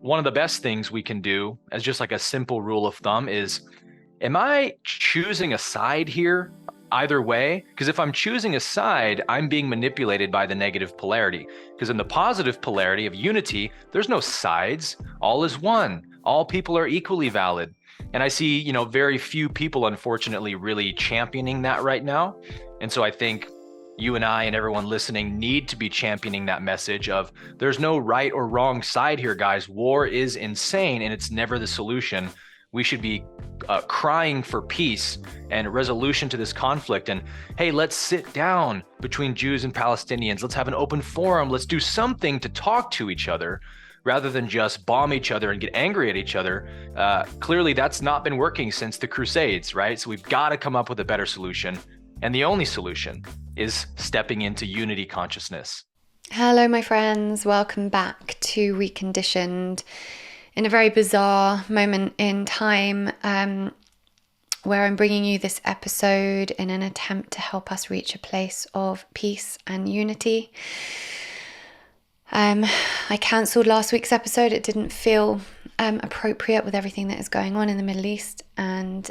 one of the best things we can do as just like a simple rule of thumb is, am I choosing a side here either way? Because if I'm choosing a side, I'm being manipulated by the negative polarity. Because in the positive polarity of unity, there's no sides. All is one. All people are equally valid. And I see, very few people, unfortunately, really championing that right now. And so I think you and I and everyone listening need to be championing that message of there's no right or wrong side here, guys. War is insane and it's never the solution. We should be crying for peace and resolution to this conflict. And hey, let's sit down between Jews and Palestinians. Let's have an open forum. Let's do something to talk to each other rather than just bomb each other and get angry at each other. Clearly, that's not been working since the Crusades, right? So we've got to come up with a better solution. And the only solution is stepping into unity consciousness. Hello, my friends. Welcome back to Reconditioned in a very bizarre moment in time where I'm bringing you this episode in an attempt to help us reach a place of peace and unity. I cancelled last week's episode. It didn't feel appropriate with everything that is going on in the Middle East, and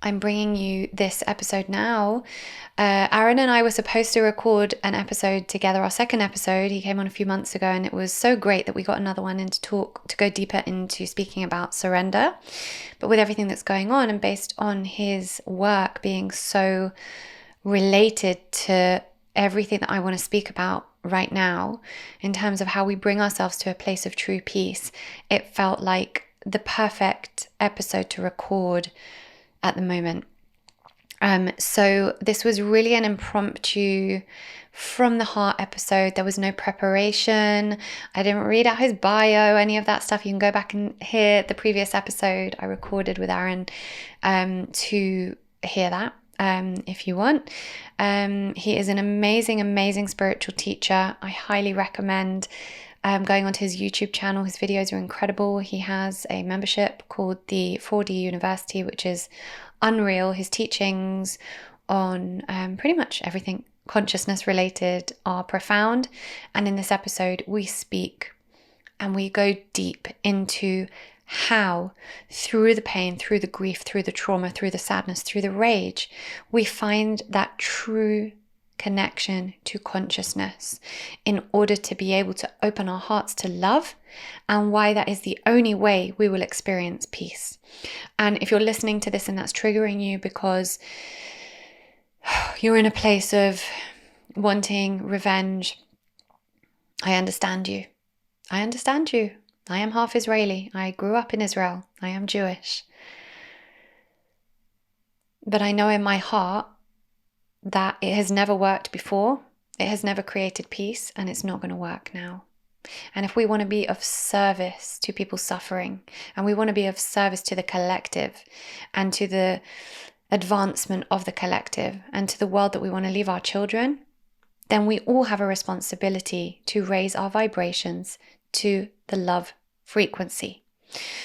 I'm bringing you this episode now. Aaron and I were supposed to record an episode together, our second episode. He came on a few months ago, and it was so great that we got another one in to go deeper into speaking about surrender. But with everything that's going on, and based on his work being so related to everything that I want to speak about right now, in terms of how we bring ourselves to a place of true peace, it felt like the perfect episode to record at the moment. So this was really an impromptu from the heart episode. There was no preparation. I didn't read out his bio, any of that stuff. You can go back and hear the previous episode I recorded with Aaron to hear that if you want. He is an amazing spiritual teacher. I highly recommend going onto his YouTube channel. His videos are incredible. He has a membership called the 4D University, which is unreal. His teachings on pretty much everything consciousness related are profound. And in this episode, we speak and we go deep into how, through the pain, through the grief, through the trauma, through the sadness, through the rage, we find that true connection to consciousness in order to be able to open our hearts to love, and why that is the only way we will experience peace. And if you're listening to this and that's triggering you because you're in a place of wanting revenge, I understand you. I understand you. I am half Israeli. I grew up in Israel. I am Jewish. But I know in my heart that it has never worked before. It has never created peace, and it's not going to work now. And if we want to be of service to people suffering, and we want to be of service to the collective and to the advancement of the collective and to the world that we want to leave our children, then we all have a responsibility to raise our vibrations to the love frequency.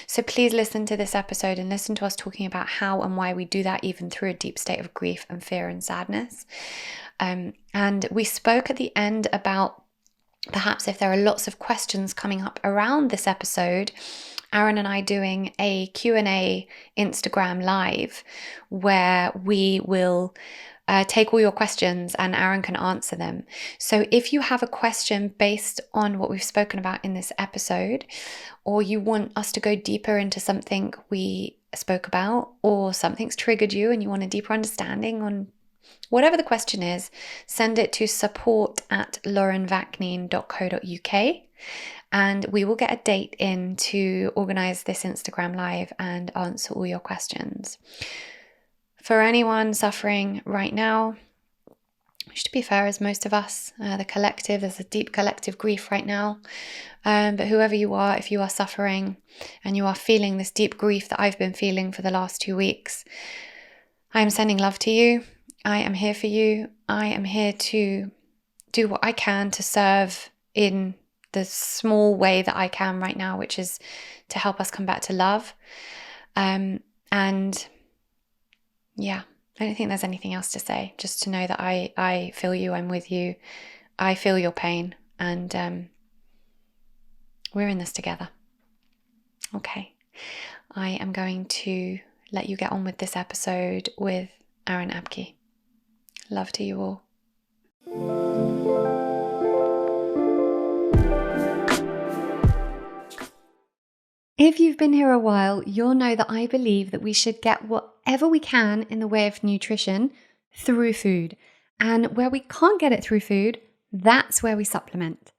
So please listen to this episode and listen to us talking about how and why we do that, even through a deep state of grief and fear and sadness. And we spoke at the end about perhaps if there are lots of questions coming up around this episode, Aaron and I doing a Q&A Instagram live where we will take all your questions and Aaron can answer them. So if you have a question based on what we've spoken about in this episode, or you want us to go deeper into something we spoke about, or something's triggered you and you want a deeper understanding on whatever the question is, send it to support@laurenvakneen.co.uk and we will get a date in to organize this Instagram live and answer all your questions. For anyone suffering right now, which to be fair is most of us, the collective, there's a deep collective grief right now. But whoever you are, if you are suffering and you are feeling this deep grief that I've been feeling for the last 2 weeks, I am sending love to you. I am here for you. I am here to do what I can to serve in the small way that I can right now, which is to help us come back to love. And yeah, I don't think there's anything else to say. Just to know that I feel you, I'm with you. I feel your pain, and We're in this together. Okay. I am going to let you get on with this episode with Aaron Abke. Love to you all. If you've been here a while, you'll know that I believe that we should get whatever we can in the way of nutrition through food. And where we can't get it through food, that's where we supplement.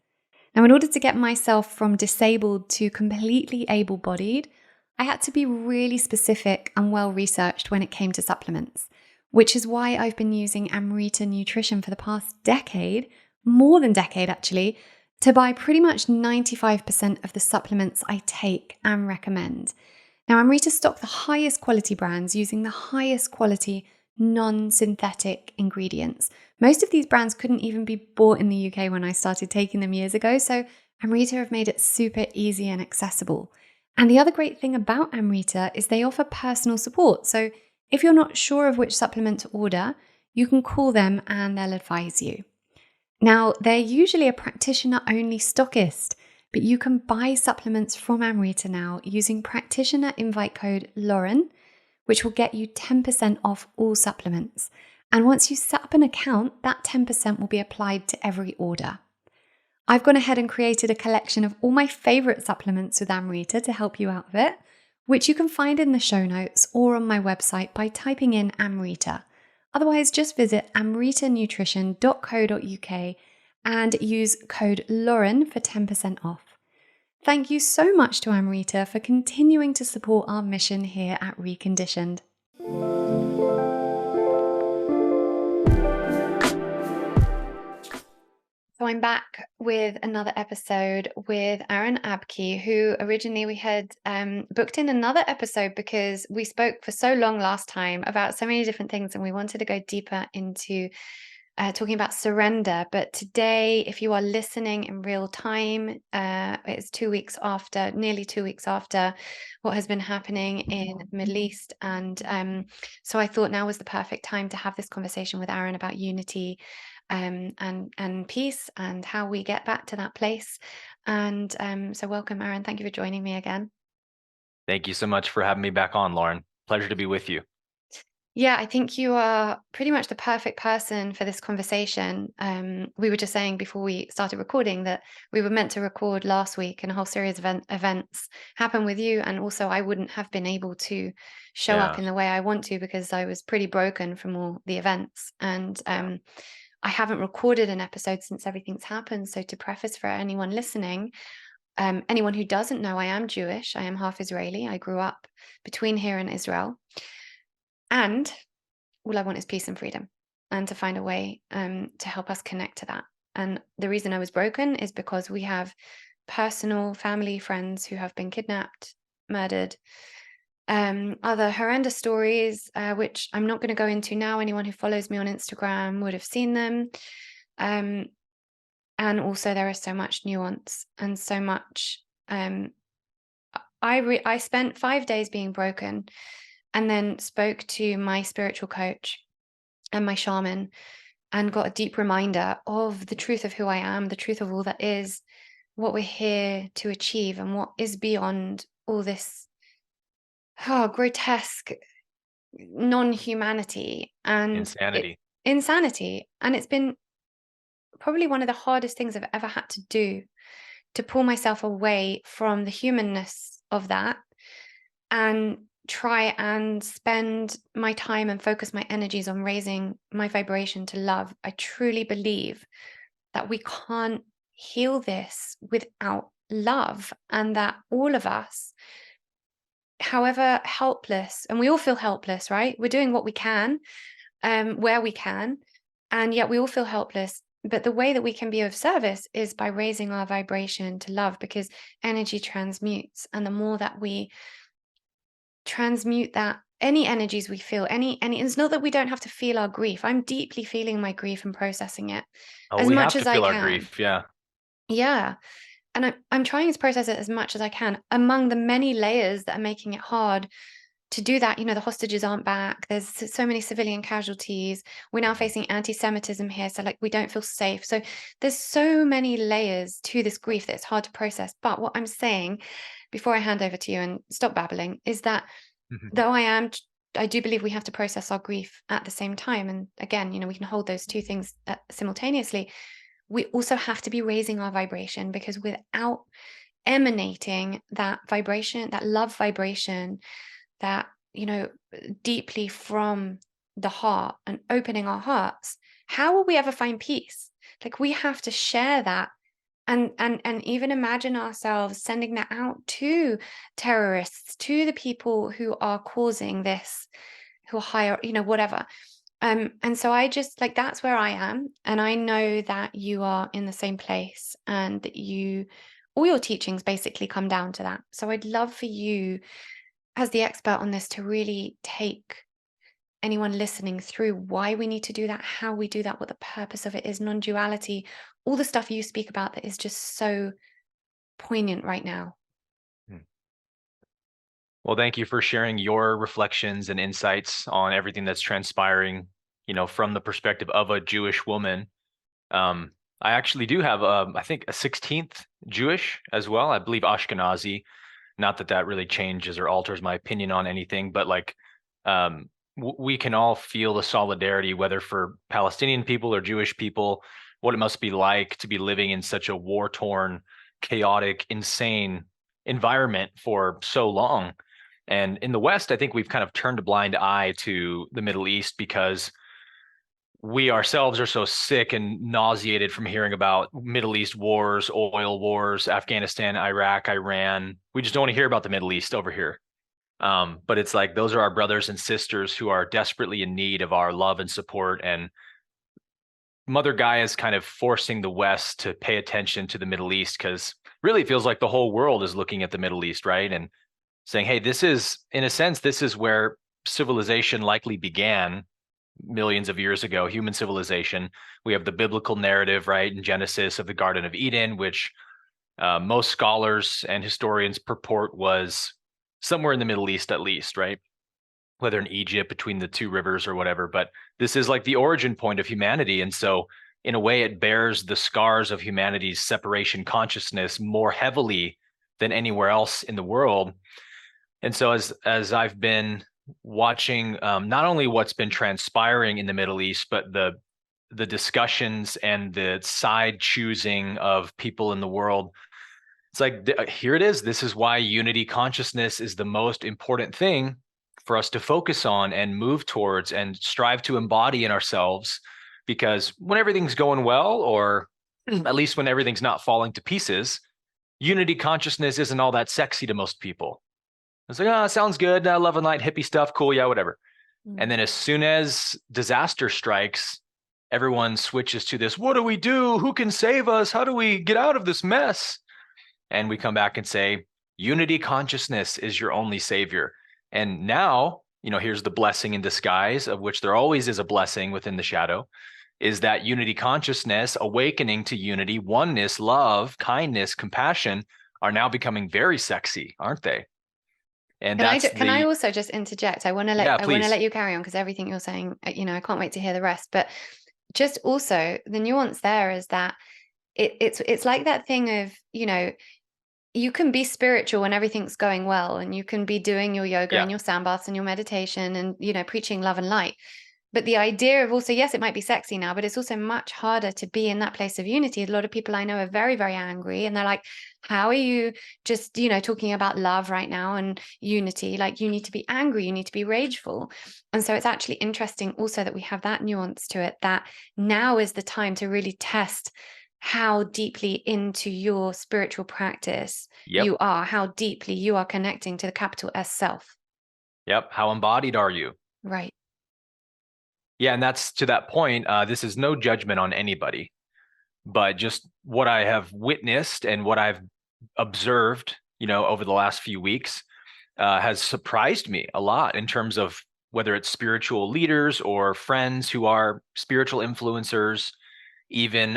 Now, in order to get myself from disabled to completely able-bodied, I had to be really specific and well-researched when it came to supplements, which is why I've been using Amrita Nutrition for the past decade, more than decade actually, to buy pretty much 95% of the supplements I take and recommend. Now, Amrita stock the highest quality brands using the highest quality non-synthetic ingredients. Most of these brands couldn't even be bought in the UK when I started taking them years ago, so Amrita have made it super easy and accessible. And the other great thing about Amrita is they offer personal support. So if you're not sure of which supplement to order, you can call them and they'll advise you. Now, they're usually a practitioner-only stockist, but you can buy supplements from Amrita now using practitioner invite code Lauren, which will get you 10% off all supplements. And once you set up an account, that 10% will be applied to every order. I've gone ahead and created a collection of all my favorite supplements with Amrita to help you out with it, which you can find in the show notes or on my website by typing in Amrita. Otherwise, just visit amritanutrition.co.uk and use code Lauren for 10% off. Thank you so much to Amrita for continuing to support our mission here at Reconditioned. So I'm back with another episode with Aaron Abke, who originally we had booked in another episode because we spoke for so long last time about so many different things and we wanted to go deeper into talking about surrender. But today, if you are listening in real time, it's 2 weeks after, nearly 2 weeks after what has been happening in the Middle East. And so I thought now was the perfect time to have this conversation with Aaron about unity and peace and how we get back to that place. And so welcome, Aaron. Thank you for joining me again. Thank you so much for having me back on, Lauren. Pleasure to be with you. Yeah, I think you are pretty much the perfect person for this conversation. We were just saying before we started recording that we were meant to record last week and a whole series of events happened with you. And also I wouldn't have been able to show up in the way I want to because I was pretty broken from all the events. And I haven't recorded an episode since everything's happened. So to preface for anyone listening, anyone who doesn't know, I am Jewish. I am half Israeli. I grew up between here and Israel. And all I want is peace and freedom and to find a way to help us connect to that. And the reason I was broken is because we have personal family friends who have been kidnapped, murdered, other horrendous stories, which I'm not going to go into now. Anyone who follows me on Instagram would have seen them. And also there is so much nuance and so much. I spent 5 days being broken and then spoke to my spiritual coach and my shaman and got a deep reminder of the truth of who I am, the truth of all that is, what we're here to achieve and what is beyond all this grotesque non-humanity and Insanity. And it's been probably one of the hardest things I've ever had to do, to pull myself away from the humanness of that and try and spend my time and focus my energies on raising my vibration to love. I truly believe that we can't heal this without love, and that all of us, however helpless, and we all feel helpless, right? We're doing what we can, where we can, and yet we all feel helpless. But the way that we can be of service is by raising our vibration to love, because energy transmutes, and the more that we transmute that, any energies we feel, any it's not that we don't have to feel our grief. I'm deeply feeling my grief and processing it as We much have as to I feel our can. grief. Yeah. And I'm trying to process it as much as I can among the many layers that are making it hard to do that, the hostages aren't back. There's so many civilian casualties. We're now Mhm. facing anti-Semitism here. So like we don't feel safe. So there's so many layers to this grief that it's hard to process. But what I'm saying before I hand over to you and stop babbling is that Mhm. though I do believe we have to process our grief at the same time. And again, we can hold those two things simultaneously. We also have to be raising our vibration, because without emanating that vibration, that love vibration, that, deeply from the heart and opening our hearts, how will we ever find peace? Like we have to share that, and even imagine ourselves sending that out to terrorists, to the people who are causing this, who are higher, whatever. And so I just like, that's where I am. And I know that you are in the same place, and that all your teachings basically come down to that. So I'd love for you, as the expert on this, to really take anyone listening through why we need to do that, how we do that, what the purpose of it is, non-duality, all the stuff you speak about that is just so poignant right now. Mhm. Well, thank you for sharing your reflections and insights on everything that's transpiring, from the perspective of a Jewish woman. Um, I actually do have, I think, a 16th Jewish as well. I believe Ashkenazi. Not that that really changes or alters my opinion on anything, but like, we can all feel the solidarity, whether for Palestinian people or Jewish people, what it must be like to be living in such a war-torn, chaotic, insane environment for so long. And in the West, I think we've kind of turned a blind eye to the Middle East because we ourselves are so sick and nauseated from hearing about Middle East wars, oil wars, Afghanistan, Iraq, Iran. We just don't want to hear about the Middle East over here. But it's like those are our brothers and sisters who are desperately in need of our love and support. And Mother Gaia is kind of forcing the West to pay attention to the Middle East, because really it feels like the whole world is looking at the Middle East, right? And saying, hey, this is, in a sense, this is where civilization likely began millions of years ago, human civilization. We have the biblical narrative, right, in Genesis of the Garden of Eden, which most scholars and historians purport was somewhere in the Middle East, at least, right? Whether in Egypt between the two rivers or whatever. But this is like the origin point of humanity. And so, in a way, it bears the scars of humanity's separation consciousness more heavily than anywhere else in the world. And so, as I've been watching not only what's been transpiring in the Middle East, but the discussions and the side choosing of people in the world, it's like here it is. This is why unity consciousness is the most important thing for us to focus on and move towards and strive to embody in ourselves. Because when everything's going well, or at least when everything's not falling to pieces, unity consciousness isn't all that sexy to most people. It's like, oh, sounds good. Love and light, hippie stuff, cool, yeah, whatever. And Mm. then as soon as disaster strikes, everyone switches to this, what do we do? Who can save us? How do we get out of this mess? And we come back and say, unity consciousness is your only savior. And now, here's the blessing in disguise, of which there always is a blessing within the shadow, is that unity consciousness, awakening to unity, oneness, love, kindness, compassion are now becoming very sexy, aren't they? And that's Can I the, also just interject? yeah, I want to please. let you carry on, because everything you're saying, I can't wait to hear the rest. But just also the nuance there is that it's like that thing of, you can be spiritual when everything's going well, and you can be doing your yoga Yeah. and your sound baths and your meditation and, preaching love and light. But the idea of also, yes, it might be sexy now, but it's also much harder to be in that place of unity. A lot of people I know are very, very angry, and they're like, how are you just, talking about love right now and unity? Like, you need to be angry, you need to be rageful. And so it's actually interesting also that we have that nuance to it, that now is the time to really test how deeply into your spiritual practice Yep. you are, how deeply you are connecting to the capital S self. Yep. How embodied are you? Right. Yeah. And that's to that point. This is no judgment on anybody, but just what I have witnessed and what I've observed, over the last few weeks, has surprised me a lot in terms of whether it's spiritual leaders or friends who are spiritual influencers, even,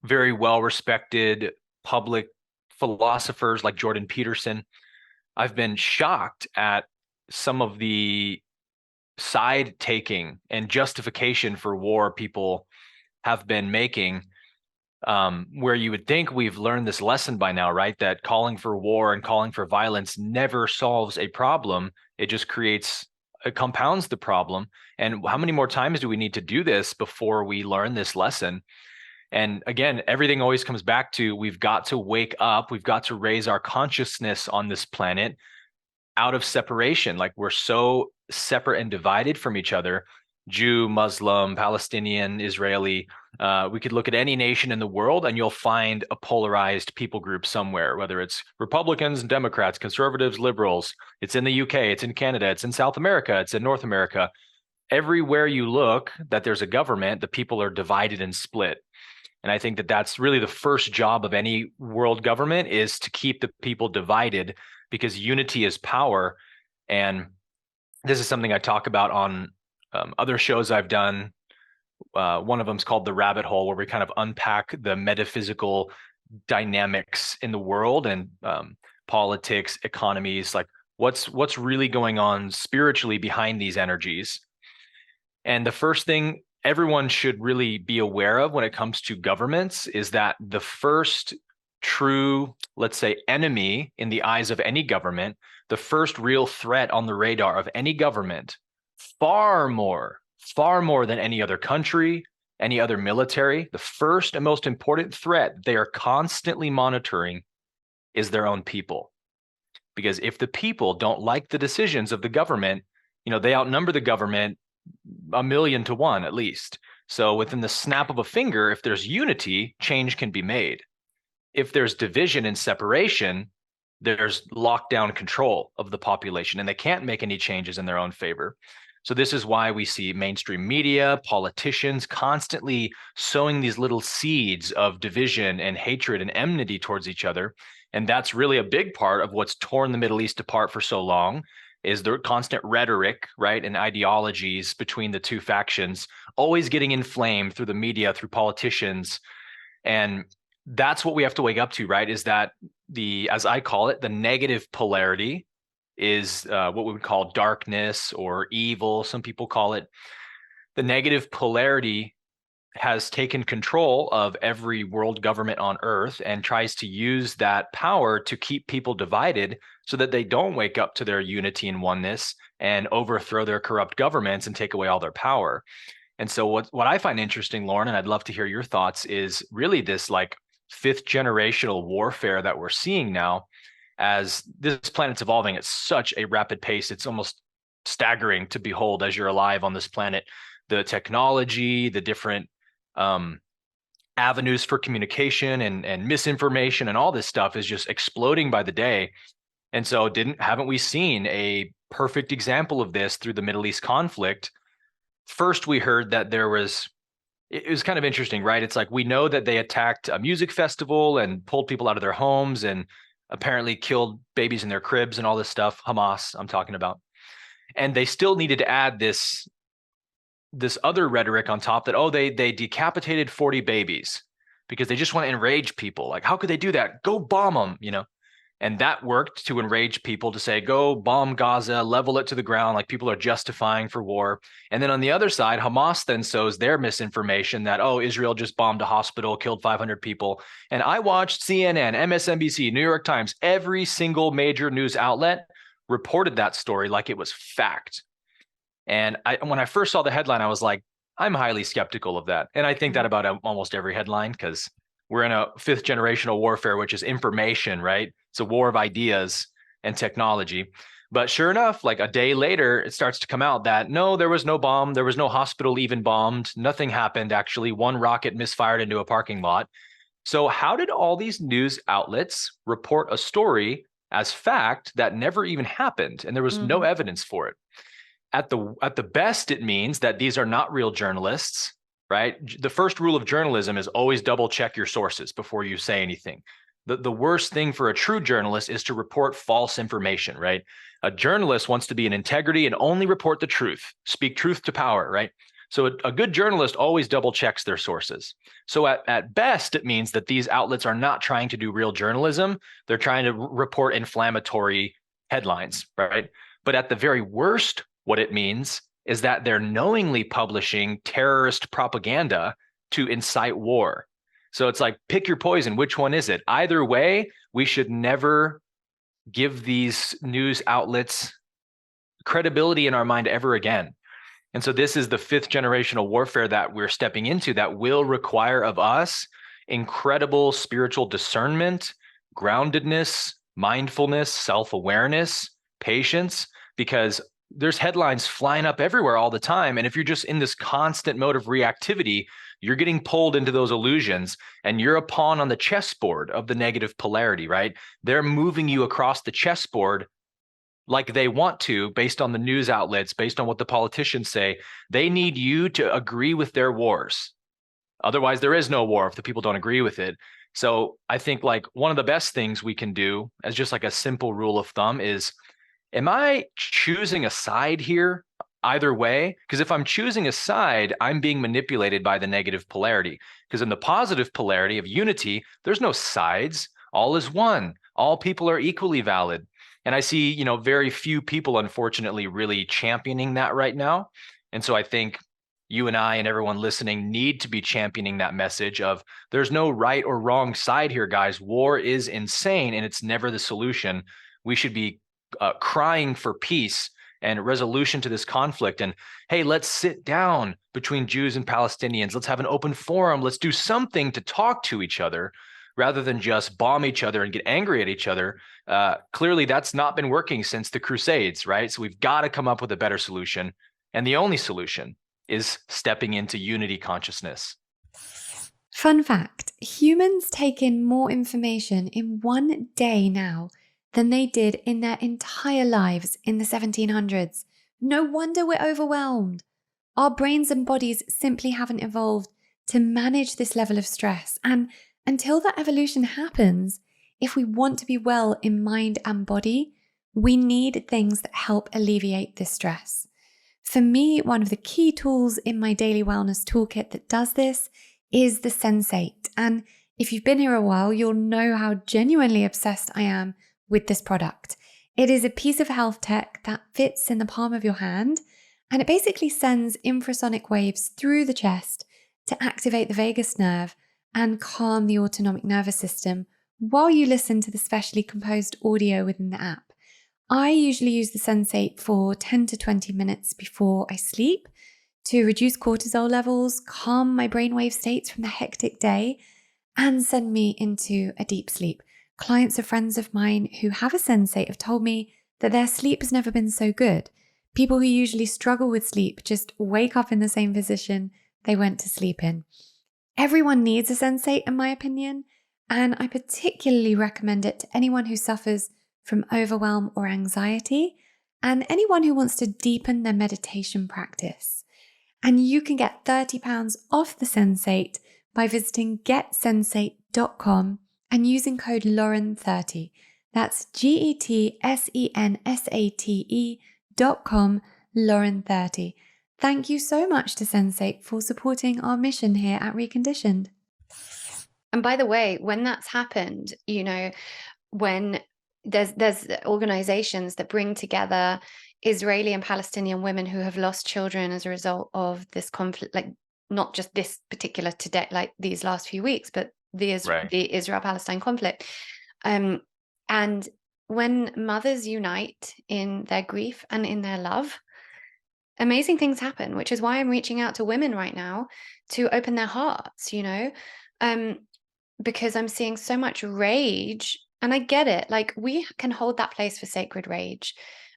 very well respected public philosophers like Jordan Peterson. I've been shocked at some of the side taking and justification for war people have been making, where you would think we've learned this lesson by now, right? That calling for war and calling for violence never solves a problem. It just it compounds the problem. And how many more times do we need to do this before we learn this lesson? And again, everything always comes back to we've got to wake up, we've got to raise our consciousness on this planet out of separation. Like we're so separate and divided from each other, Jew, Muslim, Palestinian, Israeli. We could look at any nation in the world and you'll find a polarized people group somewhere, whether it's Republicans, Democrats, conservatives, liberals. It's in the UK, it's in Canada, it's in South America, it's in North America. Everywhere you look that there's a government, the people are divided and split. And I think that that's really the first job of any world government, is to keep the people divided, because unity is power. And this is something I talk about on other shows I've done. One of them is called The Rabbit Hole, where we kind of unpack the metaphysical dynamics in the world and politics, economies, like what's really going on spiritually behind these energies. And the first thing everyone should really be aware of when it comes to governments is that the first true, let's say, enemy in the eyes of any government, the first real threat on the radar of any government, far more than any other country, any other military, the first and most important threat they are constantly monitoring is their own people. Because if the people don't like the decisions of the government, they outnumber the government 1,000,000 to 1 at least. So within the snap of a finger, if there's unity, change can be made. If there's division and separation, there's lockdown control of the population, and they can't make any changes in their own favor. So this is why we see mainstream media, politicians constantly sowing these little seeds of division and hatred and enmity towards each other. And that's really a big part of what's torn the Middle East apart for so long, is the constant rhetoric, right, and ideologies between the two factions, always getting inflamed through the media, through politicians. And that's what we have to wake up to, right, is that as I call it, the negative polarity is what we would call darkness or evil. Some people call it. The negative polarity has taken control of every world government on earth and tries to use that power to keep people divided so that they don't wake up to their unity and oneness and overthrow their corrupt governments and take away all their power. And so what I find interesting, Lauren, and I'd love to hear your thoughts, is really this like fifth generational warfare that we're seeing now, as this planet's evolving at such a rapid pace. It's almost staggering to behold as you're alive on this planet. The technology, the different avenues for communication and misinformation and all this stuff is just exploding by the day. And so haven't we seen a perfect example of this through the Middle East conflict? First, we heard that it was kind of interesting, right? It's like, we know that they attacked a music festival and pulled people out of their homes and apparently killed babies in their cribs and all this stuff. Hamas, I'm talking about. And they still needed to add this other rhetoric on top that, they decapitated 40 babies because they just want to enrage people. Like, how could they do that? Go bomb them, And that worked to enrage people to say, go bomb Gaza, level it to the ground, like people are justifying for war. And then on the other side, Hamas then sows their misinformation that, Israel just bombed a hospital, killed 500 people. And I watched CNN, MSNBC, New York Times, every single major news outlet reported that story like it was fact. And when I first saw the headline, I was like, I'm highly skeptical of that. And I think that about almost every headline, because we're in a fifth generational warfare, which is information, right? It's a war of ideas and technology. But sure enough, like a day later, it starts to come out that no, there was no bomb. There was no hospital even bombed. Nothing happened, actually. One rocket misfired into a parking lot. So how did all these news outlets report a story as fact that never even happened? And there was no evidence for it. At the best, it means that these are not real journalists, right? The first rule of journalism is always double check your sources before you say anything. The worst thing for a true journalist is to report false information, right? A journalist wants to be in integrity and only report the truth, speak truth to power, right? So a good journalist always double checks their sources. So at best, it means that these outlets are not trying to do real journalism. They're trying to report inflammatory headlines, right? But at the very worst, what it means is that they're knowingly publishing terrorist propaganda to incite war. So it's like, pick your poison. Which one is it? Either way, we should never give these news outlets credibility in our mind ever again. And so this is the fifth generational warfare that we're stepping into that will require of us incredible spiritual discernment, groundedness, mindfulness, self-awareness, patience, because there's headlines flying up everywhere all the time. And if you're just in this constant mode of reactivity, you're getting pulled into those illusions and you're a pawn on the chessboard of the negative polarity, right? They're moving you across the chessboard like they want to, based on the news outlets, based on what the politicians say. They need you to agree with their wars. Otherwise, there is no war if the people don't agree with it. So I think like one of the best things we can do as just like a simple rule of thumb is, am I choosing a side here either way? Because if I'm choosing a side, I'm being manipulated by the negative polarity. Because in the positive polarity of unity, there's no sides. All is one. All people are equally valid. And I see, very few people, unfortunately, really championing that right now. And so I think you and I and everyone listening need to be championing that message of there's no right or wrong side here, guys. War is insane and it's never the solution. We should be crying for peace and resolution to this conflict. And hey, let's sit down between Jews and Palestinians. Let's have an open forum. Let's do something to talk to each other rather than just bomb each other and get angry at each other. Clearly, that's not been working since the Crusades, right? So we've got to come up with a better solution. And the only solution is stepping into unity consciousness. Fun fact, humans take in more information in one day now than they did in their entire lives in the 1700s. No wonder we're overwhelmed. Our brains and bodies simply haven't evolved to manage this level of stress. And until that evolution happens, if we want to be well in mind and body, we need things that help alleviate this stress. For me, one of the key tools in my daily wellness toolkit that does this is the Sensate. And if you've been here a while, you'll know how genuinely obsessed I am with this product. It is a piece of health tech that fits in the palm of your hand, and it basically sends infrasonic waves through the chest to activate the vagus nerve and calm the autonomic nervous system while you listen to the specially composed audio within the app. I usually use the Sensate for 10 to 20 minutes before I sleep to reduce cortisol levels, calm my brainwave states from the hectic day, and send me into a deep sleep. Clients or friends of mine who have a Sensate have told me that their sleep has never been so good. People who usually struggle with sleep just wake up in the same position they went to sleep in. Everyone needs a Sensate, in my opinion, and I particularly recommend it to anyone who suffers from overwhelm or anxiety, and anyone who wants to deepen their meditation practice. And you can get £30 off the Sensate by visiting getsensate.com and using code Lauren30. That's GETSENSATE.com, Lauren30. Thank you so much to Sensate for supporting our mission here at Reconditioned. And by the way, when that's happened, when there's organizations that bring together Israeli and Palestinian women who have lost children as a result of this conflict, like not just this particular today, like these last few weeks, but the Israel-Palestine conflict. And when mothers unite in their grief and in their love, amazing things happen, which is why I'm reaching out to women right now to open their hearts, because I'm seeing so much rage. And I get it. Like, we can hold that place for sacred rage,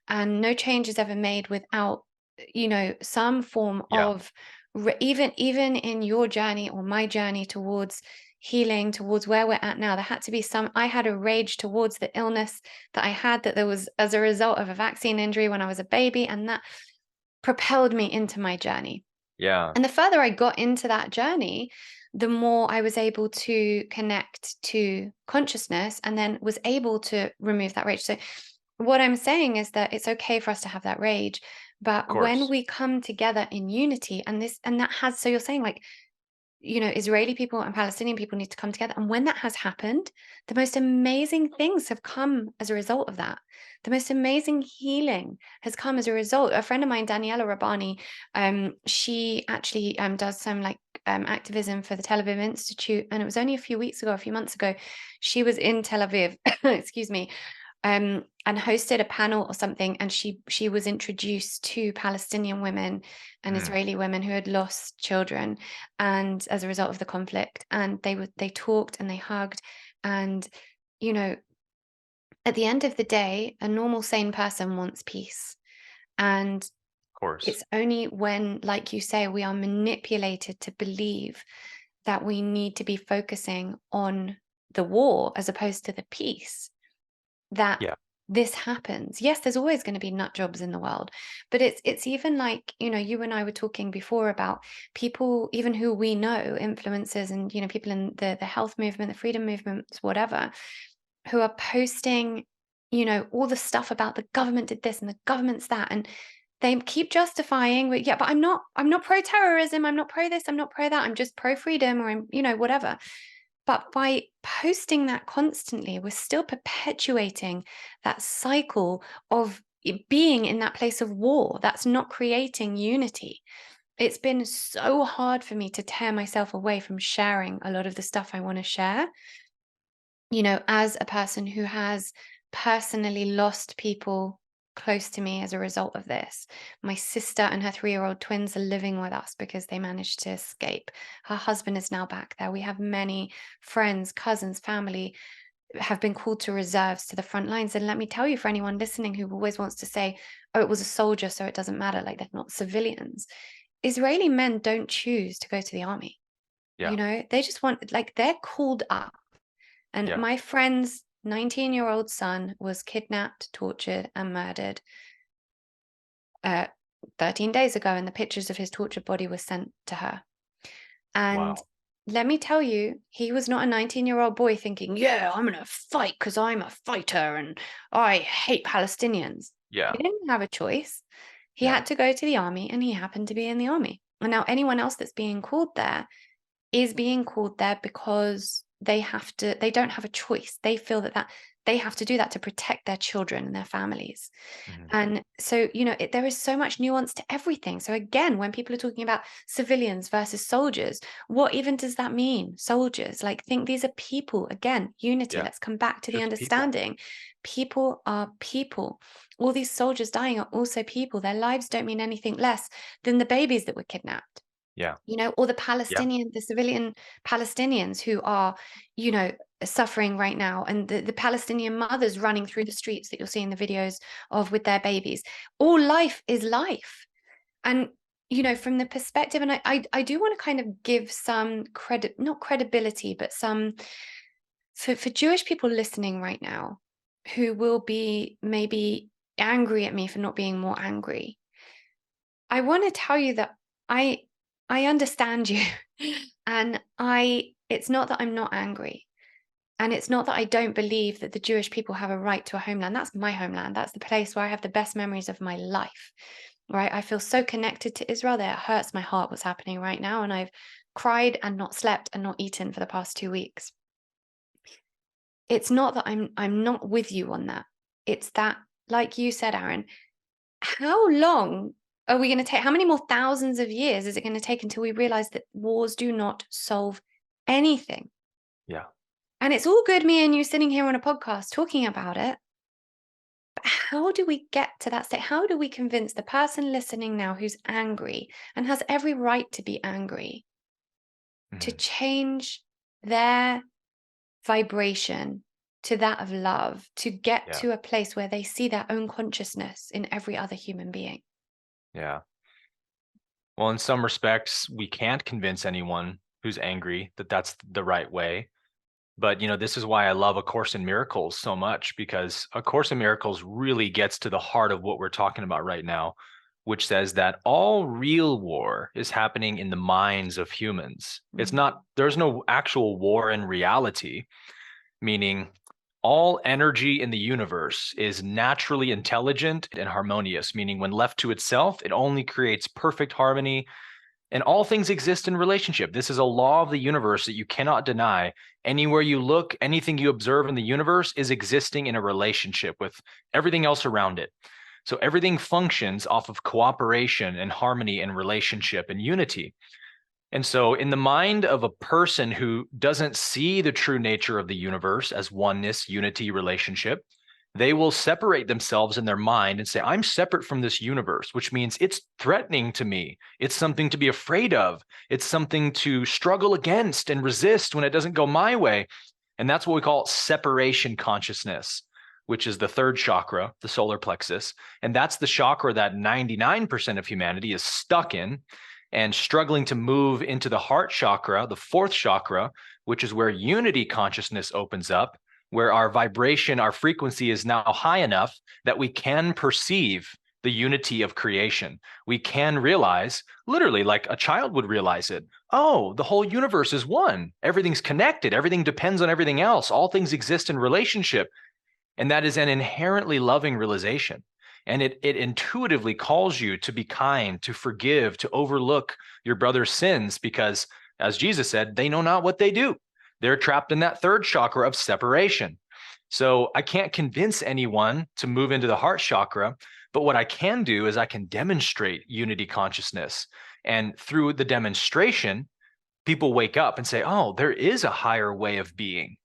and no change is ever made without, some form of even in your journey or my journey towards healing, towards where we're at now. There had to be I had a rage towards the illness that I had, that there was as a result of a vaccine injury when I was a baby, and that propelled me into my journey. Yeah. And the further I got into that journey, the more I was able to connect to consciousness, and then was able to remove that rage. So what I'm saying is that it's okay for us to have that rage, but when we come together in unity, so you're saying, like, Israeli people and Palestinian people need to come together. And when that has happened, the most amazing things have come as a result of that. The most amazing healing has come as a result. A friend of mine, Daniela Rabbani, she actually does some activism for the Tel Aviv Institute. And it was only a few months ago, she was in Tel Aviv, excuse me, and hosted a panel or something, and she was introduced to Palestinian women and Israeli women who had lost children, and as a result of the conflict, and they talked and they hugged, and at the end of the day, a normal sane person wants peace, and Of course. it's only when, like you say, we are manipulated to believe that we need to be focusing on the war as opposed to the peace that this happens. Yes, there's always going to be nut jobs in the world, but it's even like, you and I were talking before about people, even who we know, influencers and, people in the health movement, the freedom movements, whatever, who are posting, all the stuff about the government did this and the government's that. And they keep justifying, but I'm not pro-terrorism. I'm not pro this. I'm not pro that. I'm just pro-freedom, or I'm, whatever. But by posting that constantly, we're still perpetuating that cycle of being in that place of war. That's not creating unity. It's been so hard for me to tear myself away from sharing a lot of the stuff I want to share. As a person who has personally lost people close to me as a result of this. My sister and her 3-year-old twins are living with us because they managed to escape. Her husband is now back there. We have many friends, cousins, family have been called to reserves, to the front lines. And let me tell you, for anyone listening who always wants to say, oh, it was a soldier, so it doesn't matter, like they're not civilians. Israeli men don't choose to go to the army. They just want, they're called up. And my friend's 19-year-old son was kidnapped, tortured, and murdered 13 days ago, and the pictures of his tortured body were sent to her. And let me tell you, he was not a 19-year-old boy thinking, yeah, I'm going to fight because I'm a fighter and I hate Palestinians. Yeah. He didn't have a choice. He had to go to the army, and he happened to be in the army. And now anyone else that's being called there is being called there because they don't have a choice. They feel that they have to do that to protect their children and their families. And so, there is so much nuance to everything. So again, when people are talking about civilians versus soldiers, what even does that mean? Soldiers, think these are people. Again, unity. Let's come back to the understanding. People are people. All these soldiers dying are also people. Their lives don't mean anything less than the babies that were kidnapped. Yeah. Or the civilian Palestinians who are, suffering right now, and the Palestinian mothers running through the streets that you'll see in the videos of with their babies. All life is life. And, from the perspective, and I do want to kind of give some credit, not credibility, but some, for Jewish people listening right now, who will be maybe angry at me for not being more angry. I want to tell you that I understand you. And it's not that I'm not angry. And it's not that I don't believe that the Jewish people have a right to a homeland. That's my homeland. That's the place where I have the best memories of my life, right? I feel so connected to Israel that it hurts my heart what's happening right now. And I've cried and not slept and not eaten for the past 2 weeks. It's not that I'm not with you on that. It's that, like you said, Aaron, how long are we going to take? How many more thousands of years is it going to take until we realize that wars do not solve anything? Yeah. And it's all good, me and you sitting here on a podcast talking about it. But how do we get to that state? How do we convince the person listening now who's angry and has every right to be angry to change their vibration to that of love, to get to a place where they see their own consciousness in every other human being? Yeah. Well, in some respects, we can't convince anyone who's angry that that's the right way. But, this is why I love A Course in Miracles so much, because A Course in Miracles really gets to the heart of what we're talking about right now, which says that all real war is happening in the minds of humans. It's not, there's no actual war in reality, meaning all energy in the universe is naturally intelligent and harmonious, meaning when left to itself, it only creates perfect harmony And all things exist in relationship. This is a law of the universe that you cannot deny. Anywhere you look, anything you observe in the universe is existing in a relationship with everything else around it. So everything functions off of cooperation and harmony and relationship and unity. And so, in the mind of a person who doesn't see the true nature of the universe as oneness, unity, relationship, they will separate themselves in their mind and say, I'm separate from this universe, which means it's threatening to me. It's something to be afraid of. It's something to struggle against and resist when it doesn't go my way. And that's what we call separation consciousness, which is the third chakra, the solar plexus. And that's the chakra that 99% of humanity is stuck in and struggling to move into the heart chakra, the fourth chakra, which is where unity consciousness opens up, where our vibration, our frequency is now high enough that we can perceive the unity of creation. We can realize, literally like a child would realize it, oh, the whole universe is one. Everything's connected. Everything depends on everything else. All things exist in relationship. And that is an inherently loving realization. And it intuitively calls you to be kind, to forgive, to overlook your brother's sins, because as Jesus said, they know not what they do. They're trapped in that third chakra of separation. So I can't convince anyone to move into the heart chakra, but what I can do is I can demonstrate unity consciousness. And through the demonstration, people wake up and say, oh, there is a higher way of being.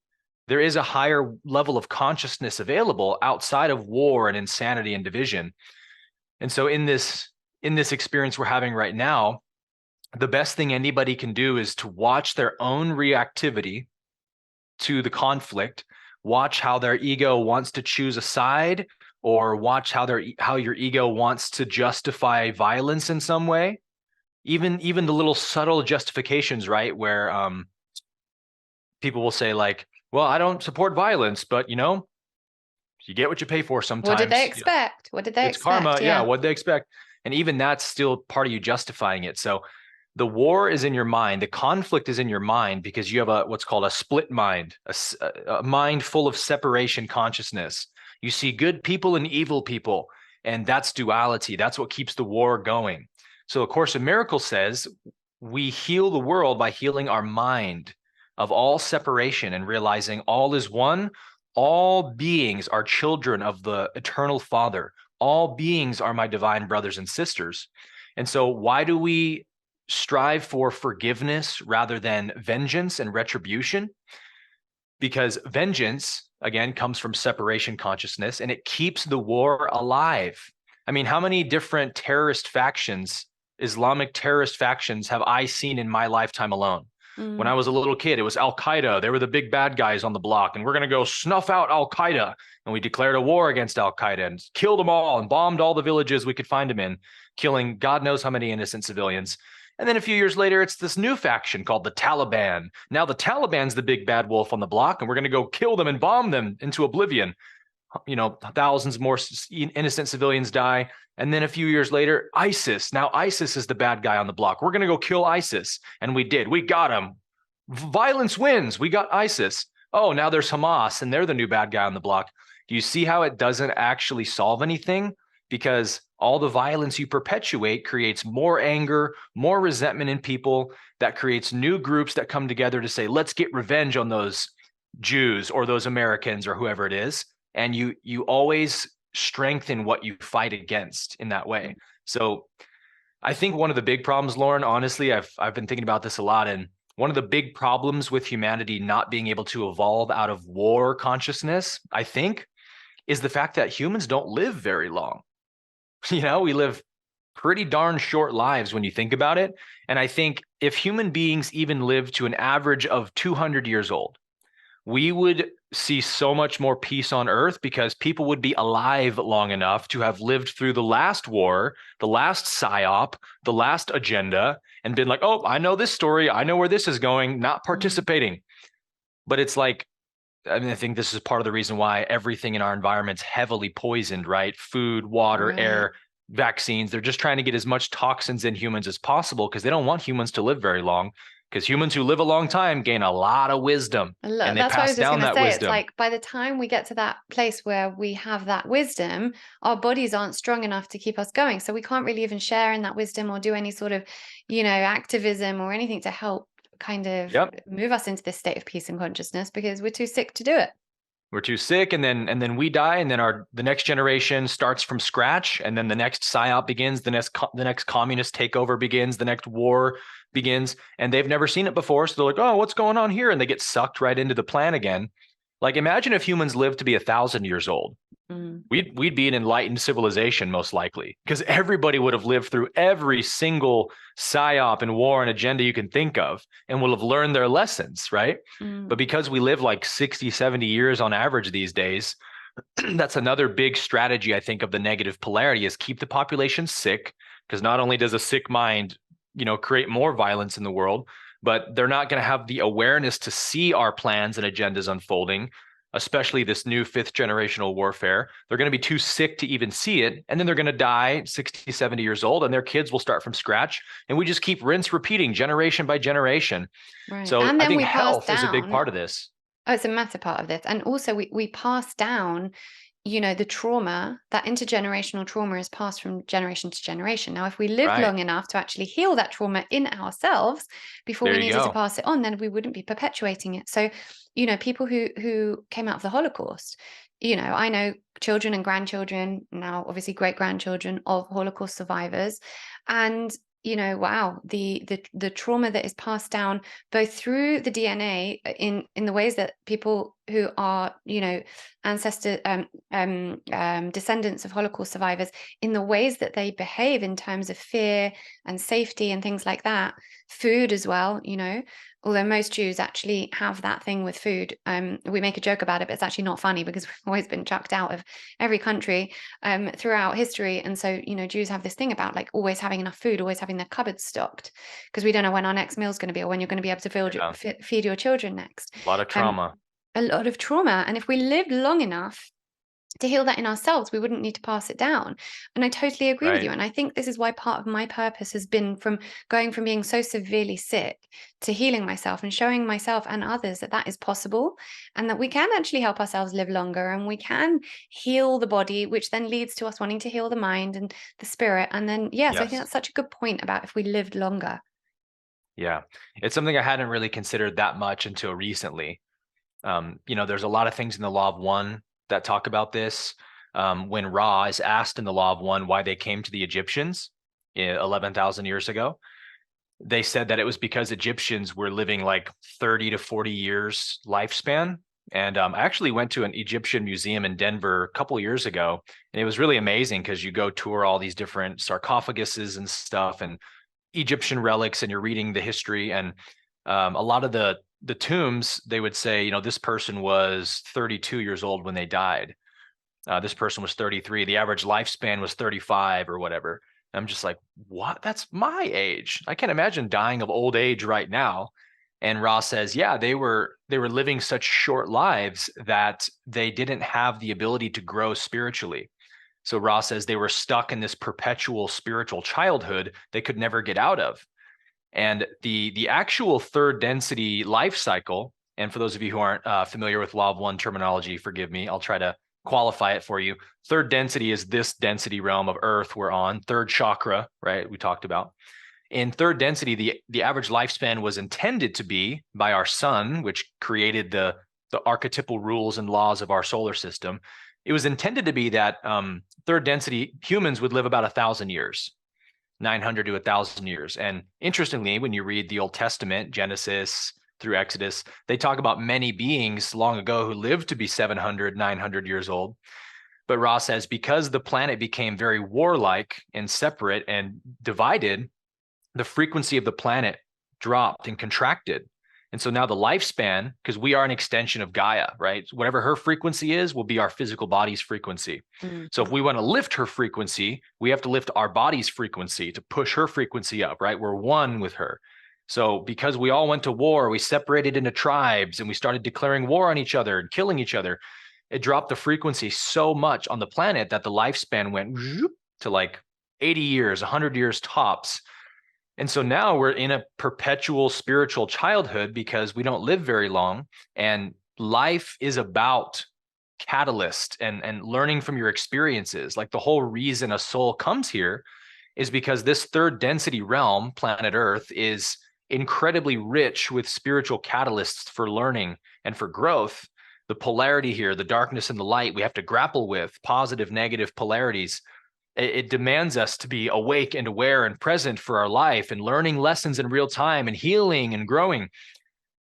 There is a higher level of consciousness available outside of war and insanity and division. And so in this experience we're having right now, the best thing anybody can do is to watch their own reactivity to the conflict, watch how their ego wants to choose a side, or watch how your ego wants to justify violence in some way. Even the little subtle justifications, right? Where people will say like, well, I don't support violence, but you get what you pay for sometimes. What did they expect? What did they expect? It's karma. Yeah. What did they expect? And even that's still part of you justifying it. So the war is in your mind. The conflict is in your mind because you have what's called a split mind, a mind full of separation consciousness. You see good people and evil people, and that's duality. That's what keeps the war going. So A Course in Miracles says we heal the world by healing our mind of all separation and realizing all is one. All beings are children of the eternal Father. All beings are my divine brothers and sisters. And so why do we strive for forgiveness rather than vengeance and retribution? Because vengeance, again, comes from separation consciousness, and it keeps the war alive. I mean, how many different terrorist factions, Islamic terrorist factions, have I seen in my lifetime alone? When I was a little kid, it was Al-Qaeda. They were the big bad guys on the block, and we're going to go snuff out Al-Qaeda. And we declared a war against Al-Qaeda and killed them all and bombed all the villages we could find them in, killing God knows how many innocent civilians. And then a few years later, it's this new faction called the Taliban. Now the Taliban's the big bad wolf on the block, and we're going to go kill them and bomb them into oblivion. Thousands more innocent civilians die. And then a few years later, ISIS. Now ISIS is the bad guy on the block. We're going to go kill ISIS. And we did. We got him. Violence wins. We got ISIS. Oh, now there's Hamas, and they're the new bad guy on the block. Do you see how it doesn't actually solve anything? Because all the violence you perpetuate creates more anger, more resentment in people. That creates new groups that come together to say, let's get revenge on those Jews or those Americans or whoever it is. And you always strengthen what you fight against in that way. So I think one of the big problems, Lauren, honestly, I've been thinking about this a lot. And one of the big problems with humanity not being able to evolve out of war consciousness, I think, is the fact that humans don't live very long. We live pretty darn short lives when you think about it. And I think if human beings even live to an average of 200 years old, we would see so much more peace on earth because people would be alive long enough to have lived through the last war, the last psyop, the last agenda, and been like, oh, I know this story. I know where this is going, not participating. But it's like, I think this is part of the reason why everything in our environment's heavily poisoned, right? Food, water, air, vaccines. They're just trying to get as much toxins in humans as possible because they don't want humans to live very long. because humans who live a long time gain a lot of wisdom, and they That's what I pass was just down going to that say. It's wisdom. like by the time we get to that place where we have that wisdom, our bodies aren't strong enough to keep us going. So we can't really even share in that wisdom or do any sort of, activism or anything to help kind of Yep. move us into this state of peace and consciousness because we're too sick to do it. We're too sick, and then we die, and then the next generation starts from scratch, and then the next psyop begins, the next communist takeover begins, the next war begins, and they've never seen it before, so they're like, oh, what's going on here? And they get sucked right into the plan again. Like, imagine if humans lived to be 1,000 years old. Mm. We'd be an enlightened civilization, most likely, because everybody would have lived through every single psyop and war and agenda you can think of, and will have learned their lessons, right? But because we live like 60, 70 years on average these days, that's another big strategy, I think, of the negative polarity, is keep the population sick, because not only does a sick mind, create more violence in the world, but they're not going to have the awareness to see our plans and agendas unfolding, especially this new 5th generational warfare. They're going to be too sick to even see it. And then they're going to die 60, 70 years old, and their kids will start from scratch. And we just keep rinse repeating generation by generation. Right. So And I then think we pass health is a big down. part of this. Oh, it's a massive part of this. And also we pass down, the trauma, that intergenerational trauma is passed from generation to generation. Now, if we lived Right. long enough to actually heal that trauma in ourselves before There we you needed to go. pass it on, then we wouldn't be perpetuating it. So, people who came out of the Holocaust, I know children and grandchildren, now obviously great grandchildren of Holocaust survivors. And wow, the trauma that is passed down both through the DNA in the ways that people who are ancestor descendants of Holocaust survivors, in the ways that they behave in terms of fear and safety and things like that, food as well, although most Jews actually have that thing with food. We make a joke about it, but it's actually not funny because we've always been chucked out of every country throughout history. And so, Jews have this thing about like always having enough food, always having their cupboards stocked, because we don't know when our next meal is going to be or when you're going to be able to feed your children next. A lot of trauma. A lot of trauma. And if we lived long enough to heal that in ourselves, we wouldn't need to pass it down. And I totally agree with you. And I think this is why part of my purpose has been from going from being so severely sick to healing myself and showing myself and others that that is possible, and that we can actually help ourselves live longer, and we can heal the body, which then leads to us wanting to heal the mind and the spirit. And then, so I think that's such a good point about if we lived longer. Yeah. It's something I hadn't really considered that much until recently. There's a lot of things in the Law of One that talk about this. When Ra is asked in the Law of One why they came to the Egyptians 11,000 years ago, they said that it was because Egyptians were living like 30 to 40 years lifespan. And I actually went to an Egyptian museum in Denver a couple of years ago, and it was really amazing because you go tour all these different sarcophaguses and stuff and Egyptian relics, and you're reading the history. And a lot of the tombs, they would say, this person was 32 years old when they died. This person was 33. The average lifespan was 35 or whatever. I'm just like, what? That's my age. I can't imagine dying of old age right now. And Ross says, yeah, they were living such short lives that they didn't have the ability to grow spiritually. So Ross says they were stuck in this perpetual spiritual childhood they could never get out of. And the actual third density life cycle, and for those of you who aren't familiar with Law of One terminology, forgive me, I'll try to qualify it for you. Third density is this density realm of Earth we're on, third chakra, right? We talked about. In third density, the average lifespan was intended to be by our sun, which created the archetypal rules and laws of our solar system. It was intended to be that third density humans would live about 1,000 years. 900 to 1,000 years. And interestingly, when you read the Old Testament, Genesis through Exodus, they talk about many beings long ago who lived to be 700, 900 years old. But Ra says, because the planet became very warlike and separate and divided, the frequency of the planet dropped and contracted. And so now the lifespan, because we are an extension of Gaia, right? Whatever her frequency is, will be our physical body's frequency. Mm-hmm. So if we want to lift her frequency, we have to lift our body's frequency to push her frequency up, right? We're one with her. So because we all went to war, we separated into tribes and we started declaring war on each other and killing each other. It dropped the frequency so much on the planet that the lifespan went to like 80 years, 100 years tops. And so now we're in a perpetual spiritual childhood because we don't live very long. And life is about catalyst and learning from your experiences. Like the whole reason a soul comes here is because this third density realm, planet Earth, is incredibly rich with spiritual catalysts for learning and for growth. The polarity here, the darkness and the light, we have to grapple with positive, negative polarities. It demands us to be awake and aware and present for our life and learning lessons in real time and healing and growing.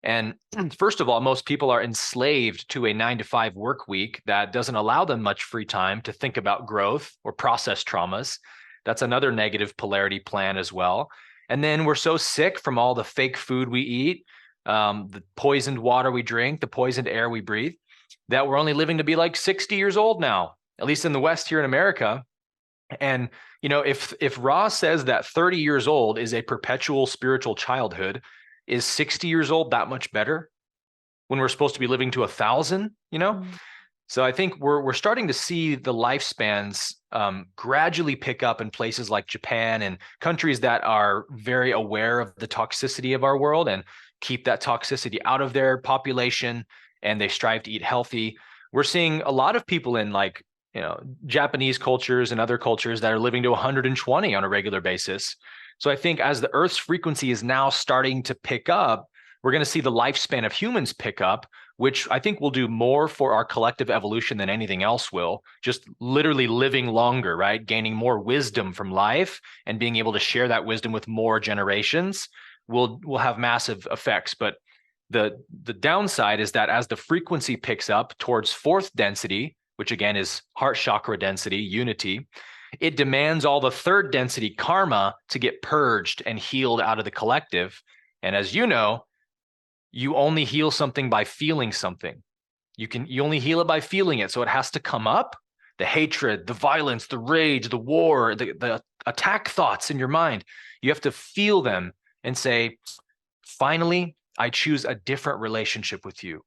And first of all, most people are enslaved to a 9 to 5 work week that doesn't allow them much free time to think about growth or process traumas. That's another negative polarity plan as well. And then we're so sick from all the fake food we eat, the poisoned water we drink, the poisoned air we breathe, that we're only living to be like 60 years old now, at least in the West here in America. And if Ra says that 30 years old is a perpetual spiritual childhood, is 60 years old that much better when we're supposed to be living to 1,000? So I think we're starting to see the lifespans gradually pick up in places like Japan and countries that are very aware of the toxicity of our world and keep that toxicity out of their population, and they strive to eat healthy. We're seeing a lot of people in like Japanese cultures and other cultures that are living to 120 on a regular basis. So I think as the Earth's frequency is now starting to pick up, we're going to see the lifespan of humans pick up, which I think will do more for our collective evolution than anything else will. Just literally living longer, right? Gaining more wisdom from life and being able to share that wisdom with more generations will have massive effects. But the downside is that as the frequency picks up towards fourth density, which again is heart chakra density, unity, it demands all the third density karma to get purged and healed out of the collective. And as you know, you only heal something by feeling something. You only heal it by feeling it. So it has to come up. The hatred, the violence, the rage, the war, the attack thoughts in your mind. You have to feel them and say, finally, I choose a different relationship with you.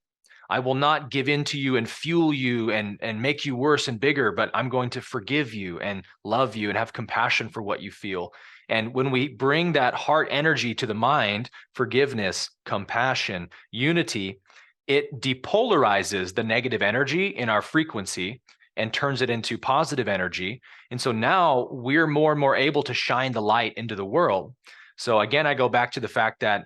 I will not give in to you and fuel you and make you worse and bigger, but I'm going to forgive you and love you and have compassion for what you feel. And when we bring that heart energy to the mind, forgiveness, compassion, unity, it depolarizes the negative energy in our frequency and turns it into positive energy. And so now we're more and more able to shine the light into the world. So again, I go back to the fact that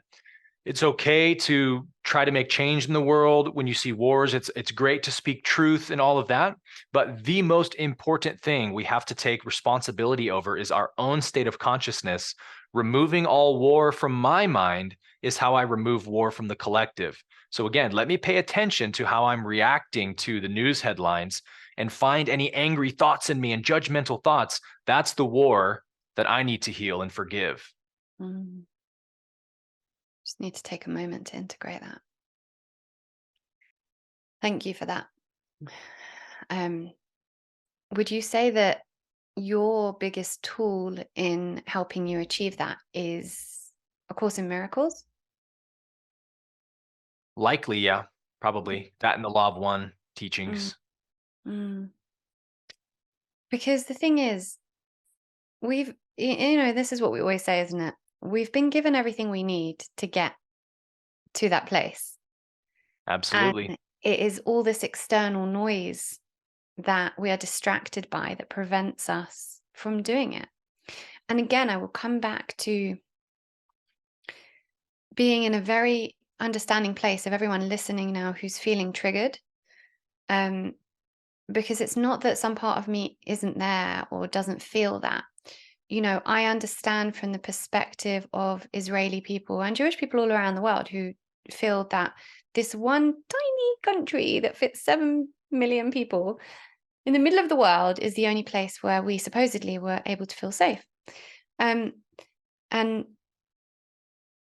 it's okay to try to make change in the world. When you see wars, it's great to speak truth and all of that. But the most important thing we have to take responsibility over is our own state of consciousness. Removing all war from my mind is how I remove war from the collective. So again, let me pay attention to how I'm reacting to the news headlines and find any angry thoughts in me and judgmental thoughts. That's the war that I need to heal and forgive. Mm. Just need to take a moment to integrate that. Thank you for that. Would you say that your biggest tool in helping you achieve that is A Course in Miracles? Likely, yeah, probably. That and the Law of One teachings. Because the thing is, this is what we always say, isn't it? We've been given everything we need to get to that place. Absolutely. And it is all this external noise that we are distracted by that prevents us from doing it. And again, I will come back to being in a very understanding place of everyone listening now who's feeling triggered. Because it's not that some part of me isn't there or doesn't feel that. I understand from the perspective of Israeli people and Jewish people all around the world who feel that this one tiny country that fits 7 million people in the middle of the world is the only place where we supposedly were able to feel safe. And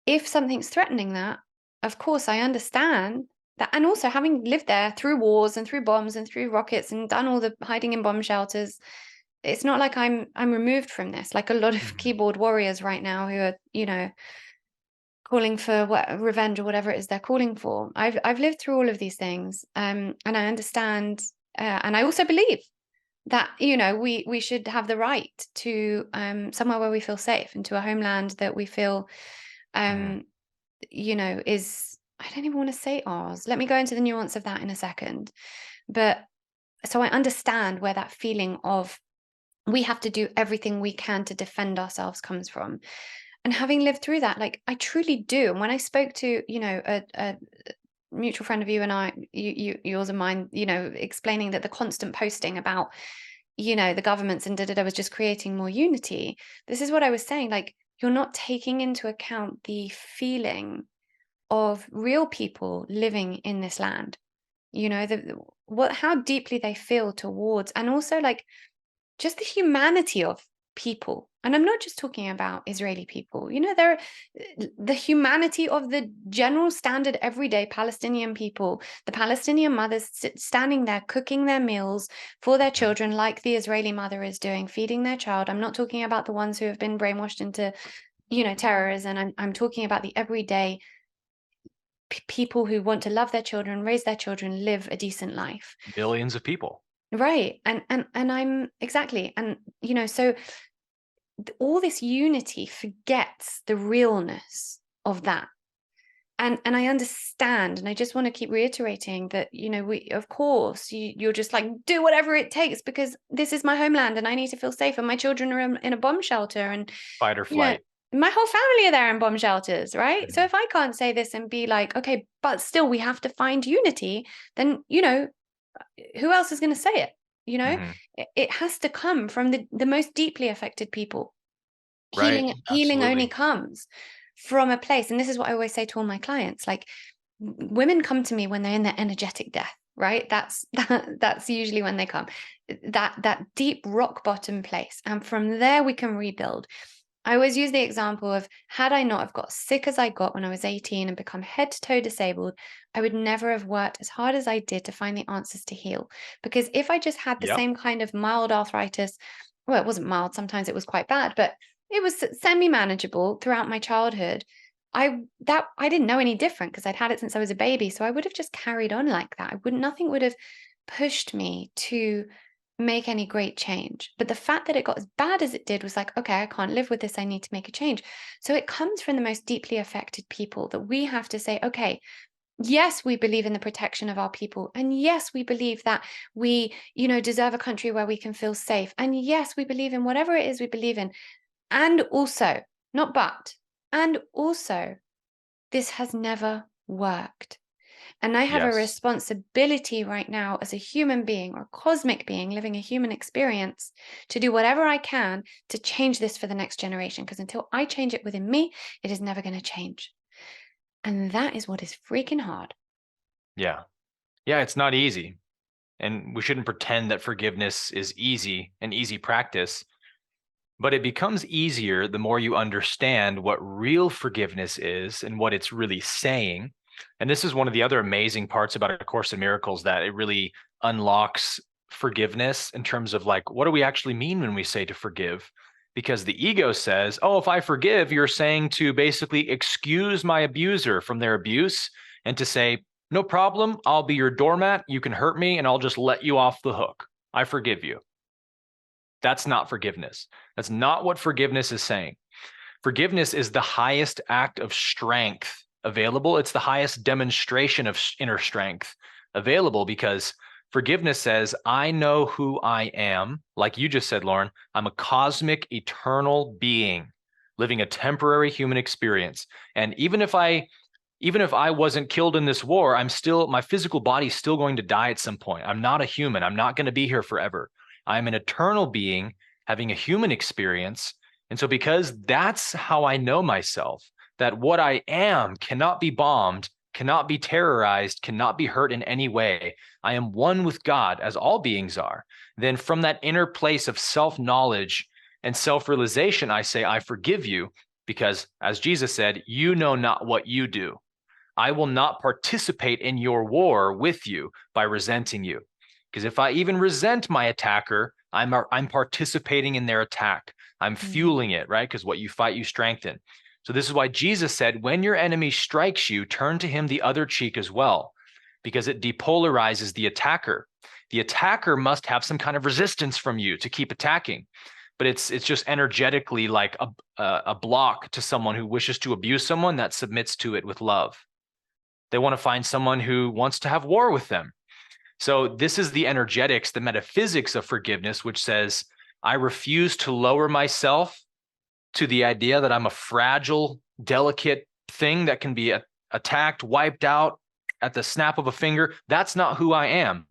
if something's threatening that, of course, I understand that. And also having lived there through wars and through bombs and through rockets and done all the hiding in bomb shelters, it's not like I'm removed from this, like a lot of keyboard warriors right now who are, calling for revenge or whatever it is they're calling for. I've lived through all of these things, and I understand, and I also believe that, we should have the right to somewhere where we feel safe, and to a homeland that we feel Mhm. um is, I don't even want to say ours. Let me go into the nuance of that in a second. But so I understand where that feeling of we have to do everything we can to defend ourselves comes from. And having lived through that, like, I truly do. And when I spoke to, a mutual friend of you and I, yours and mine, explaining that the constant posting about, the governments and was just creating more unity. This is what I was saying. Like, you're not taking into account the feeling of real people living in this land, how deeply they feel towards, and also, like, just the humanity of people. And I'm not just talking about Israeli people. There, the humanity of the general standard everyday Palestinian people, the Palestinian mothers standing there cooking their meals for their Mhm. children, like the Israeli mother is doing, feeding their child. I'm not talking about the ones who have been brainwashed into, terrorism. I'm talking about the everyday people who want to love their children, raise their children, live a decent life. Millions of people. Right. And I'm exactly. And, so all this unity forgets the realness of that. And I understand, and I just want to keep reiterating that, we, of course, you're just like, do whatever it takes, because this is my homeland and I need to feel safe, and my children are in a bomb shelter, and Fight or you know flight. my whole family are there in bomb shelters, right? So Mhm. if I can't say this and be like, okay, but still we have to find unity, then, who else is going to say it? Mhm. It has to come from the most deeply affected people. Right. Healing only Absolutely. comes from a place, and this is what I always say to all my clients. Like, women come to me when they're in their energetic death, right? That's usually when they come, that deep rock bottom place, and from there we can rebuild. I always use the example of, had I not have got sick as I got when I was 18 and become head to toe disabled, I would never have worked as hard as I did to find the answers to heal. Because if I just had the Yep. same kind of mild arthritis, well, it wasn't mild, sometimes it was quite bad, but it was semi-manageable throughout my childhood. I didn't know any different because I'd had it since I was a baby. So I would have just carried on like that. Nothing would have pushed me to make any great change. But the fact that it got as bad as it did was like, okay, I can't live with this. I need to make a change. So it comes from the most deeply affected people, that we have to say, okay, yes, we believe in the protection of our people. And yes, we believe that we, deserve a country where we can feel safe. And yes, we believe in whatever it is we believe in. And also, not but, and also, this has never worked. And I have a Yes. responsibility right now as a human being, or a cosmic being living a human experience, to do whatever I can to change this for the next generation. Because until I change it within me, it is never going to change. And that is what is freaking hard. Yeah. Yeah. It's not easy. And we shouldn't pretend that forgiveness is easy, an easy practice. But it becomes easier the more you understand what real forgiveness is and what it's really saying. And this is one of the other amazing parts about A Course in Miracles, that it really unlocks forgiveness in terms of, like, what do we actually mean when we say to forgive? Because the ego says, oh, if I forgive, you're saying to basically excuse my abuser from their abuse, and to say, no problem, I'll be your doormat. You can hurt me and I'll just let you off the hook. I forgive you. That's not forgiveness. That's not what forgiveness is saying. Forgiveness is the highest act of strength available. It's the highest demonstration of inner strength available, because forgiveness says, I know who I am. Like you just said, Lauren, I'm a cosmic, eternal being living a temporary human experience. And even if I wasn't killed in this war, my physical body's still going to die at some point. I'm not a human. I'm not going to be here forever. I'm an eternal being having a human experience. And so, because that's how I know myself, that what I am cannot be bombed, cannot be terrorized, cannot be hurt in any way, I am one with God, as all beings are, then from that inner place of self-knowledge and self-realization, I say, I forgive you, because as Jesus said, you know not what you do. I will not participate in your war with you by resenting you. Because if I even resent my attacker, I'm participating in their attack. I'm Mm. fueling it, right? Because what you fight, you strengthen. So this is why Jesus said, when your enemy strikes you, turn to him the other cheek as well, because it depolarizes the attacker. the attacker must have some kind of resistance from you to keep attacking. But it's just energetically like a block to someone who wishes to abuse someone that submits to it with love. They want to find someone who wants to have war with them. So this is the energetics, the metaphysics of forgiveness, which says, I refuse to lower myself to the idea that I'm a fragile, delicate thing that can be attacked, wiped out at the snap of a finger. That's not who I am.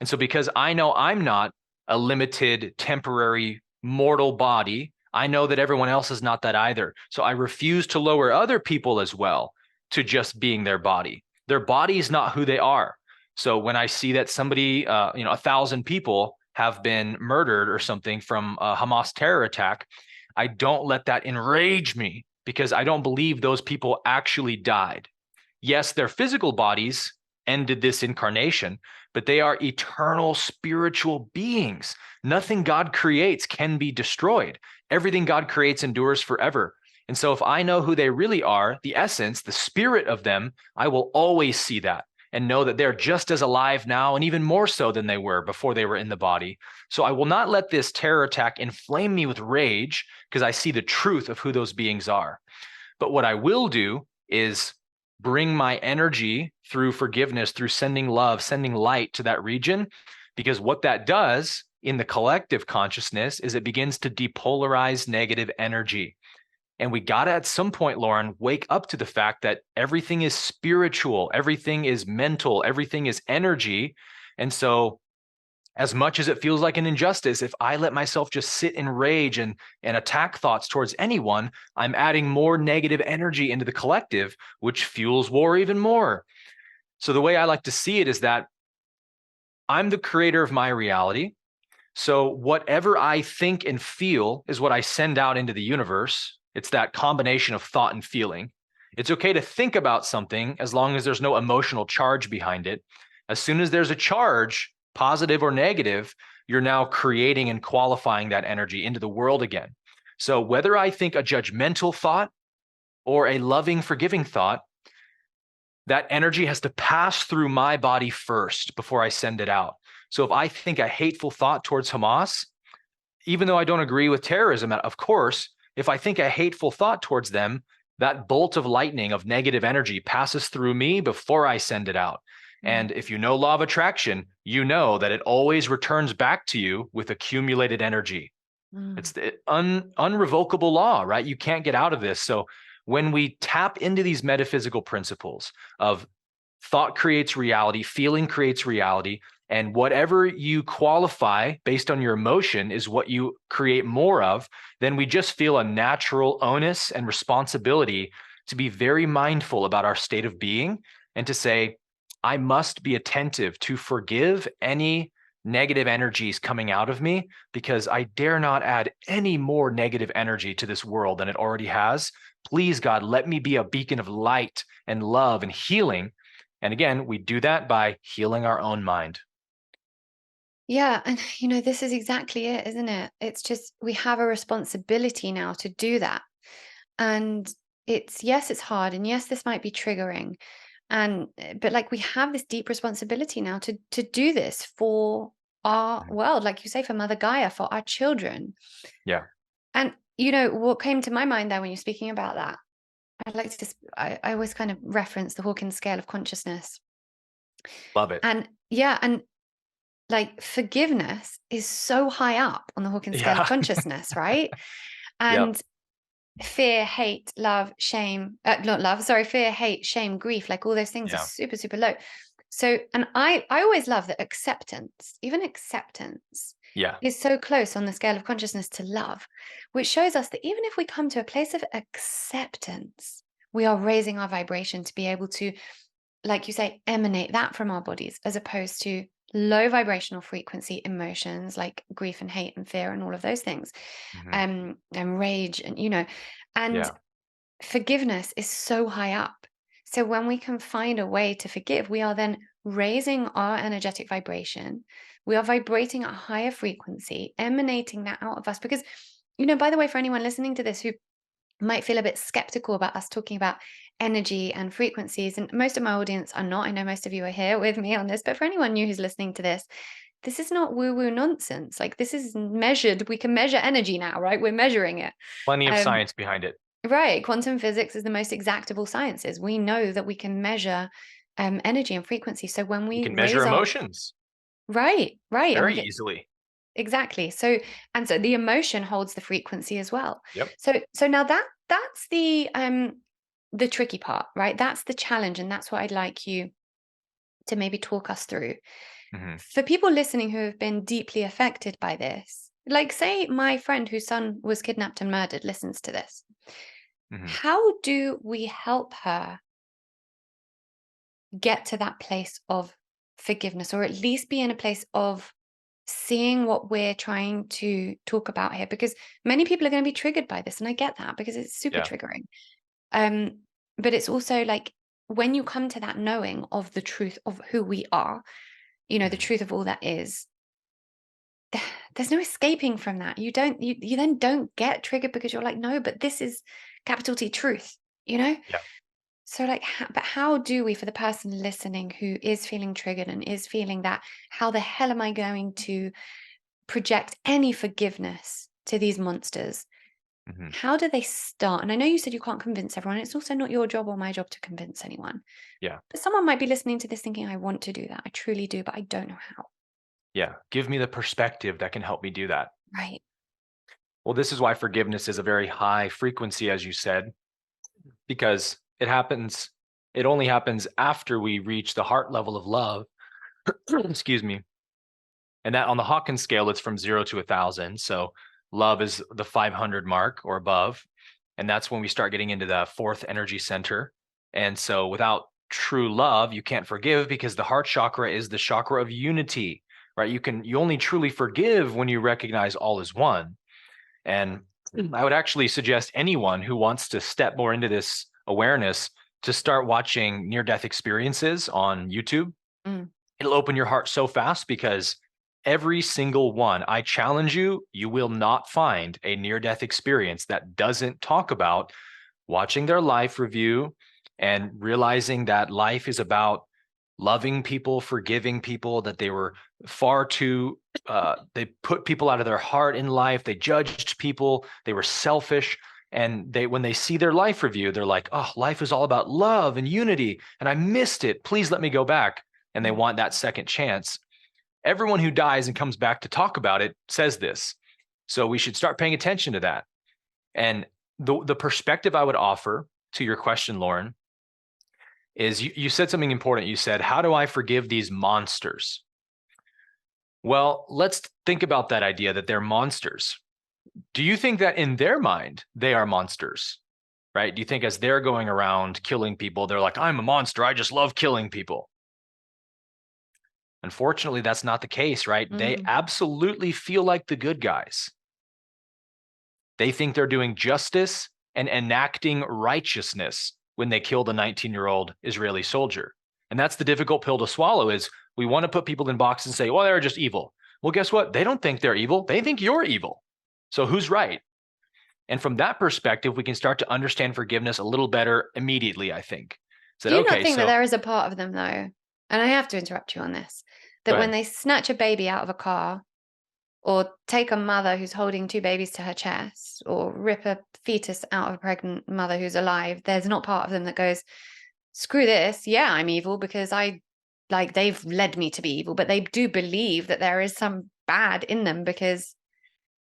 And so because I know I'm not a limited, temporary, mortal body, I know that everyone else is not that either. So I refuse to lower other people as well to just being their body. Their body is not who they are. So when I see that somebody, 1,000 people have been murdered or something from a Hamas terror attack, I don't let that enrage me because I don't believe those people actually died. Yes, their physical bodies ended this incarnation, but they are eternal spiritual beings. Nothing God creates can be destroyed. Everything God creates endures forever. And so if I know who they really are, the essence, the spirit of them, I will always see that and know that they're just as alive now and even more so than they were before they were in the body. So I will not let this terror attack inflame me with rage because I see the truth of who those beings are. But what I will do is bring my energy through forgiveness, through sending love, sending light to that region, because what that does in the collective consciousness is it begins to depolarize negative energy. And we got to, at some point, Lauren, wake up to the fact that everything is spiritual, everything is mental, everything is energy. And so as much as it feels like an injustice, if I let myself just sit in rage and attack thoughts towards anyone, I'm adding more negative energy into the collective, which fuels war even more. So the way I like to see it is that I'm the creator of my reality. So whatever I think and feel is what I send out into the universe. It's that combination of thought and feeling. It's okay to think about something as long as there's no emotional charge behind it. As soon as there's a charge, positive or negative, you're now creating and qualifying that energy into the world again. So whether I think a judgmental thought or a loving, forgiving thought, that energy has to pass through my body first before I send it out. So if I think a hateful thought towards Hamas, even though I don't agree with terrorism, of course, if I think a hateful thought towards them, that bolt of lightning of negative energy passes through me before I send it out. And if you know law of attraction, you know that it always returns back to you with accumulated energy. It's the unrevocable law, right? You can't get out of this. So when we tap into these metaphysical principles of thought creates reality, feeling creates reality, and whatever you qualify based on your emotion is what you create more of, then we just feel a natural onus and responsibility to be very mindful about our state of being and to say, I must be attentive to forgive any negative energies coming out of me because I dare not add any more negative energy to this world than it already has. Please, God, let me be a beacon of light and love and healing. And again, we do that by healing our own mind. Yeah, and this is exactly it, isn't it? It's just we have a responsibility now to do that. And yes, it's hard, and yes, this might be triggering. But like we have this deep responsibility now to do this for our world, like you say, for Mother Gaia, for our children. Yeah. And what came to my mind there when you're speaking about that, I'd like to I always kind of reference the Hawkins scale of consciousness. Love it. And yeah, and like forgiveness is so high up on the Hawkins scale of consciousness, right? And fear, hate, love, shame, not love, sorry, fear, hate, shame, grief, like all those things are super, super low. So, and I always love that acceptance, even acceptance is so close on the scale of consciousness to love, which shows us that even if we come to a place of acceptance, we are raising our vibration to be able to, like you say, emanate that from our bodies, as opposed to low vibrational frequency emotions like grief and hate and fear and all of those things, and rage and forgiveness is so high up. So when we can find a way to forgive, we are then raising our energetic vibration. We are vibrating at a higher frequency, emanating that out of us. Because, by the way, for anyone listening to this who might feel a bit skeptical about us talking about energy and frequencies, and most of my audience are not. I know most of you are here with me on this, but for anyone new who's listening to this, this is not woo-woo nonsense. Like, this is measured. We can measure energy now, right? We're measuring it. Plenty of science behind it. Right. Quantum physics is the most exact of all sciences. We know that we can measure energy and frequency. So when You we can measure raise our emotions right, and we very get easily. exactly. So the emotion holds the frequency as well. Yep. So now that's the tricky part, right? That's the challenge, and that's what I'd like you to maybe talk us through. Hmm. For people listening who have been deeply affected by this, like say my friend whose son was kidnapped and murdered listens to this. Hmm. How do we help her get to that place of forgiveness, or at least be in a place of seeing what we're trying to talk about here? Because many people are going to be triggered by this, and I get that because it's super Yeah. triggering. Um, but it's also like when you come to that knowing of the truth of who we are, the Hmm. truth of all that is, there's no escaping from that. You then don't get triggered because you're like, no, but this is capital T truth, you know? Yeah. So like, but how do we, for the person listening who is feeling triggered and is feeling that, how the hell am I going to project any forgiveness to these monsters? Hmm. How do they start? And I know you said you can't convince everyone. It's also not your job or my job to convince anyone. Yeah. But someone might be listening to this thinking, I want to do that. I truly do, but I don't know how. Yeah. Give me the perspective that can help me do that. Right. Well, this is why forgiveness is a very high frequency, as you said, because it only happens after we reach the heart level of love. Excuse me. And that on the Hawkins scale, it's from 0 to 1,000. So love is the 500 mark or above. And that's when we start getting into the fourth energy center. And so without true love, you can't forgive, because the heart chakra is the chakra of unity, right? You only truly forgive when you recognize all is one. And I would actually suggest anyone who wants to step more into this awareness to start watching near-death experiences on YouTube. Mm. It'll open your heart so fast, because every single one, I challenge you, you will not find a near-death experience that doesn't talk about watching their life review and realizing that life is about loving people, forgiving people, that they were far too, they put people out of their heart in life. They judged people. They were selfish. And when they see their life review, they're like, oh, life is all about love and unity. And I missed it. Please let me go back. And they want that second chance. Everyone who dies and comes back to talk about it says this. So we should start paying attention to that. And the perspective I would offer to your question, Lauren, is you said something important. You said, how do I forgive these monsters? Well, let's think about that idea that they're monsters. Do you think that in their mind, they are monsters, right? Do you think as they're going around killing people, they're like, I'm a monster. I just love killing people. Unfortunately, that's not the case, right? They Mm. absolutely feel like the good guys. They think they're doing justice and enacting righteousness when they kill the 19-year-old Israeli soldier. And that's the difficult pill to swallow, is we want to put people in boxes and say, well, they're just evil. Well, guess what? They don't think they're evil. They think you're evil. So who's right? And from that perspective, we can start to understand forgiveness a little better immediately, I think. Do you not think that there is a part of them, though, and I have to interrupt you on this, that when they snatch a baby out of a car, or take a mother who's holding two babies to her chest, or rip a fetus out of a pregnant mother who's alive, there's not part of them that goes, screw this, yeah, I'm evil because they've led me to be evil, but they do believe that there is some bad in them, because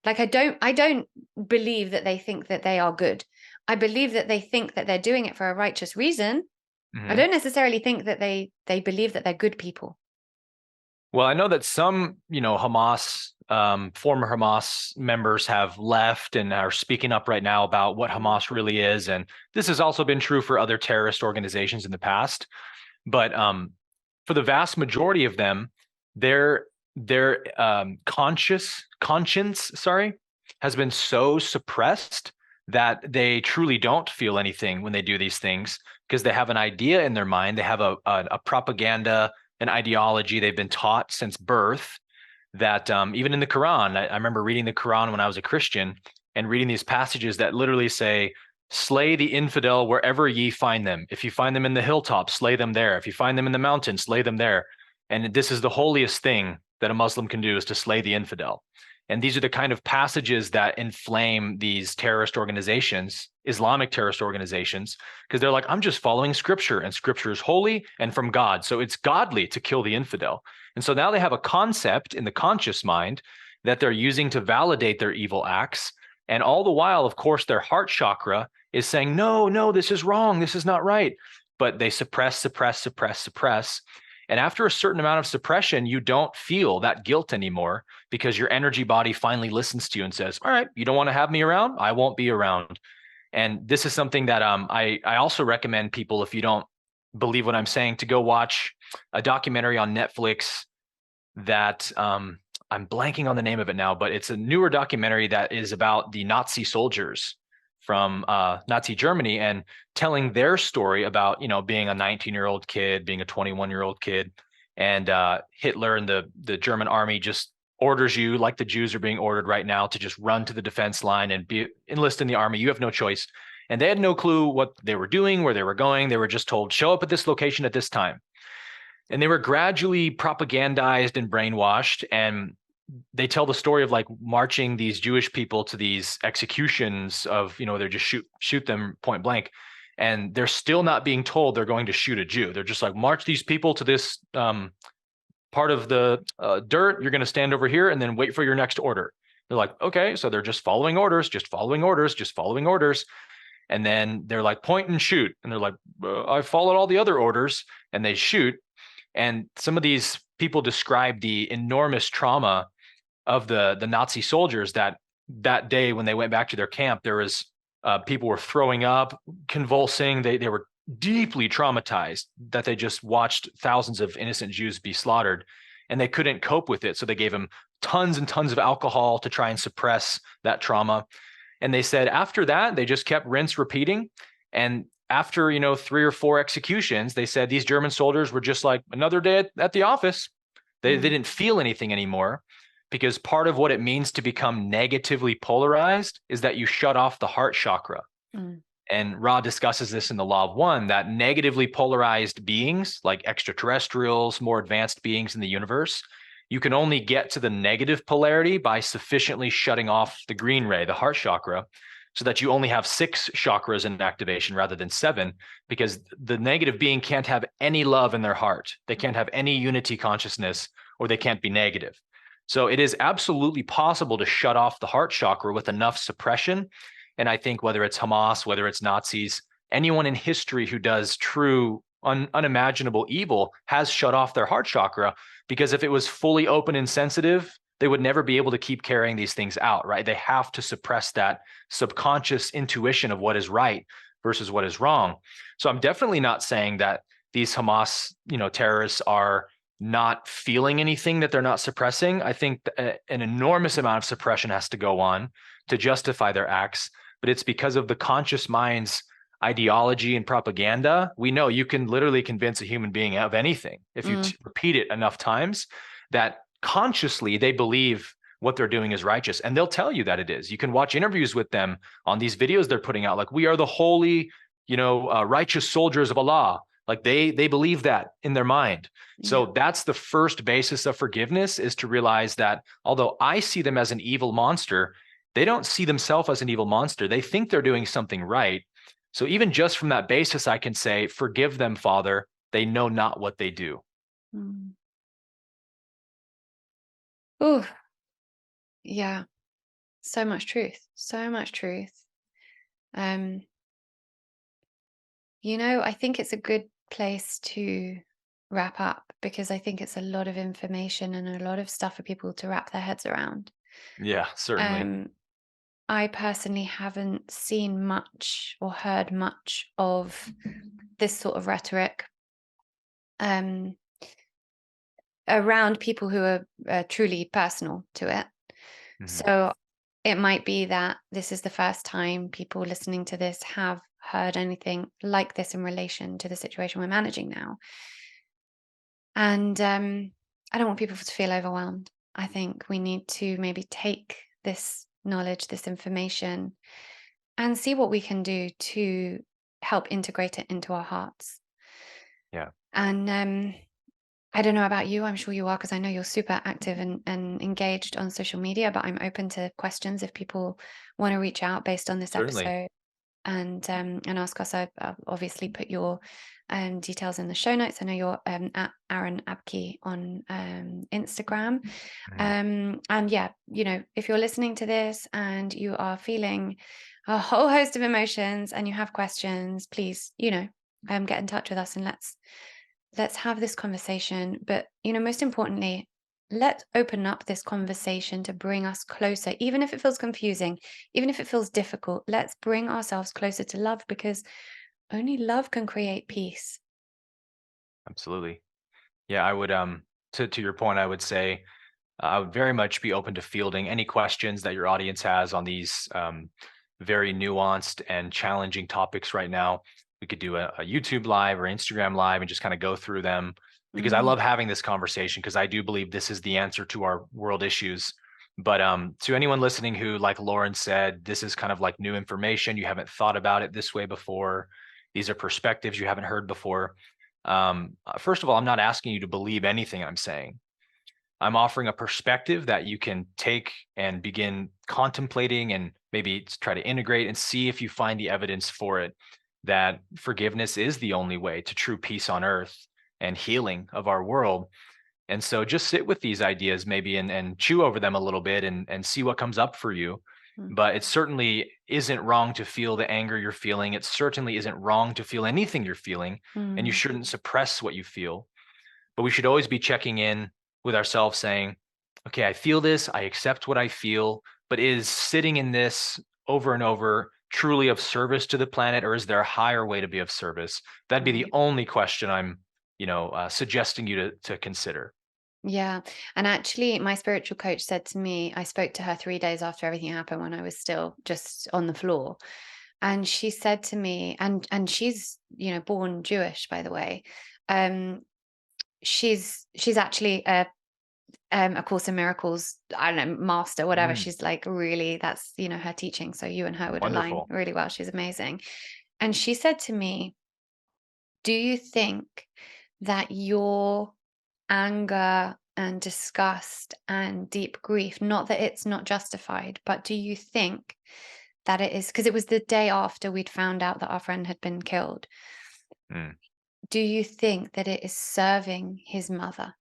I don't believe that they think that they are good. I believe that they think that they're doing it for a righteous reason. I don't necessarily think that they believe that they're good people. Well, I know that some, Hamas, former Hamas members have left and are speaking up right now about what Hamas really is. And this has also been true for other terrorist organizations in the past. But for the vast majority of them, their conscience, has been so suppressed that they truly don't feel anything when they do these things, because they have an idea in their mind. They have a propaganda, an ideology they've been taught since birth, that even in the Quran, I remember reading the Quran when I was a Christian and reading these passages that literally say, slay the infidel wherever ye find them. If you find them in the hilltop, slay them there. If you find them in the mountains, slay them there. And this is the holiest thing that a Muslim can do is to slay the infidel. And these are the kind of passages that inflame these terrorist organizations, Islamic terrorist organizations, because they're like, I'm just following scripture, and scripture is holy and from God. So it's godly to kill the infidel. And so now they have a concept in the conscious mind that they're using to validate their evil acts. And all the while, of course, their heart chakra is saying, no, no, this is wrong. This is not right. But they suppress, suppress, suppress, suppress. And after a certain amount of suppression, you don't feel that guilt anymore because your energy body finally listens to you and says, all right, you don't want to have me around? I won't be around. And this is something that I also recommend people, if you don't believe what I'm saying, to go watch a documentary on Netflix that I'm blanking on the name of it now, but it's a newer documentary that is about the Nazi soldiers from Nazi Germany and telling their story about, being a 19-year-old kid, being a 21-year-old kid, and Hitler and the German army just orders you, like the Jews are being ordered right now, to just run to the defense line and enlist in the army. You have no choice. And they had no clue what they were doing, where they were going. They were just told, show up at this location at this time. And they were gradually propagandized and brainwashed. And they tell the story of like marching these Jewish people to these executions of, they're just shoot them point blank. And they're still not being told they're going to shoot a Jew. They're just like, march these people to this part of the dirt. You're going to stand over here and then wait for your next order. They're like, okay. So they're just following orders, just following orders, just following orders. And then they're like, point and shoot. And they're like, I followed all the other orders, and they shoot. And some of these people describe the enormous trauma of the Nazi soldiers that day when they went back to their camp. There was people were throwing up, convulsing. They were deeply traumatized that they just watched thousands of innocent Jews be slaughtered, and they couldn't cope with it. So they gave them tons and tons of alcohol to try and suppress that trauma. And they said after that, they just kept rinse repeating. And after, 3 or 4 executions, they said these German soldiers were just like another day at the office. They didn't feel anything anymore, because part of what it means to become negatively polarized is that you shut off the heart chakra. And Ra discusses this in the Law of One, that negatively polarized beings like extraterrestrials, more advanced beings in the universe, you can only get to the negative polarity by sufficiently shutting off the green ray, the heart chakra, so that you only have 6 chakras in activation rather than 7, because the negative being can't have any love in their heart. They can't have any unity consciousness, or they can't be negative. So it is absolutely possible to shut off the heart chakra with enough suppression. And I think whether it's Hamas, whether it's Nazis, anyone in history who does true unimaginable evil has shut off their heart chakra, because if it was fully open and sensitive, they would never be able to keep carrying these things out, right? They have to suppress that subconscious intuition of what is right versus what is wrong. So I'm definitely not saying that these Hamas, terrorists are not feeling anything that they're not suppressing. I think an enormous amount of suppression has to go on to justify their acts, but it's because of the conscious mind's ideology and propaganda. We know you can literally convince a human being of anything if you repeat it enough times, that consciously they believe what they're doing is righteous, and they'll tell you that it is. You can watch interviews with them on these videos they're putting out, like, we are the holy, righteous soldiers of Allah. Like they believe that in their mind. So that's the first basis of forgiveness, is to realize that although I see them as an evil monster, they don't see themselves as an evil monster. They think they're doing something right. So even just from that basis, I can say, forgive them, Father. They know not what they do. Ooh, yeah. So much truth. So much truth. I think it's a good place to wrap up, because I think it's a lot of information and a lot of stuff for people to wrap their heads around. Yeah, certainly. I personally haven't seen much or heard much of this sort of rhetoric around people who are truly personal to it. So it might be that this is the first time people listening to this have heard anything like this in relation to the situation we're managing now. And I don't want people to feel overwhelmed. I think we need to maybe take this knowledge, this information, and see what we can do to help integrate it into our hearts. Yeah. And I don't know about you. I'm sure you are, because I know you're super active and engaged on social media, but I'm open to questions if people want to reach out based on this Certainly. episode and ask us. I've obviously put your details in the show notes. I know you're at Aaron Abke on Instagram. Mhm. And yeah, if you're listening to this and you are feeling a whole host of emotions and you have questions, please, get in touch with us and let's have this conversation. But, most importantly, let's open up this conversation to bring us closer, even if it feels confusing, even if it feels difficult. Let's bring ourselves closer to love, because only love can create peace. Absolutely. Yeah, I would to your point, I would say I would very much be open to fielding any questions that your audience has on these very nuanced and challenging topics right now. We could do a YouTube live or Instagram live and just kind of go through them, because I Mm, love having this conversation, because I do believe this is the answer to our world issues. But to anyone listening who, like Lauren said, this is kind of like new information, you haven't thought about it this way before. These are perspectives you haven't heard before. First of all, I'm not asking you to believe anything I'm saying. I'm offering a perspective that you can take and begin contemplating and maybe try to integrate and see if you find the evidence for it, that forgiveness is the only way to true peace on earth and healing of our world. And so just sit with these ideas maybe and chew over them a little bit and see what comes up for you. mm, But it certainly isn't wrong to feel the anger you're feeling. It certainly isn't wrong to feel anything you're feeling. And you mm. shouldn't suppress what you feel. But we should always be checking in with ourselves saying, okay, I feel this, I accept what I feel, but is sitting in this over and over truly of service to the planet, or is there a higher way to be of service? That'd be the Right. only question I'm, suggesting you to consider. Yeah. And actually, my spiritual coach said to me, I spoke to her 3 days after everything happened, when I was still just on the floor. And she said to me, and she's, born Jewish, by the way. Um, she's actually a Course in Miracles, I don't know, master, whatever. Mm, She's like, really, that's, her teaching. So you and her would align wonderful. really well. She's amazing. And she said to me, do you think that your anger and disgust and deep grief, not that it's not justified, but do you think that it is, because it was the day after we'd found out that our friend had been killed, Mm, do you think that it is serving his mother?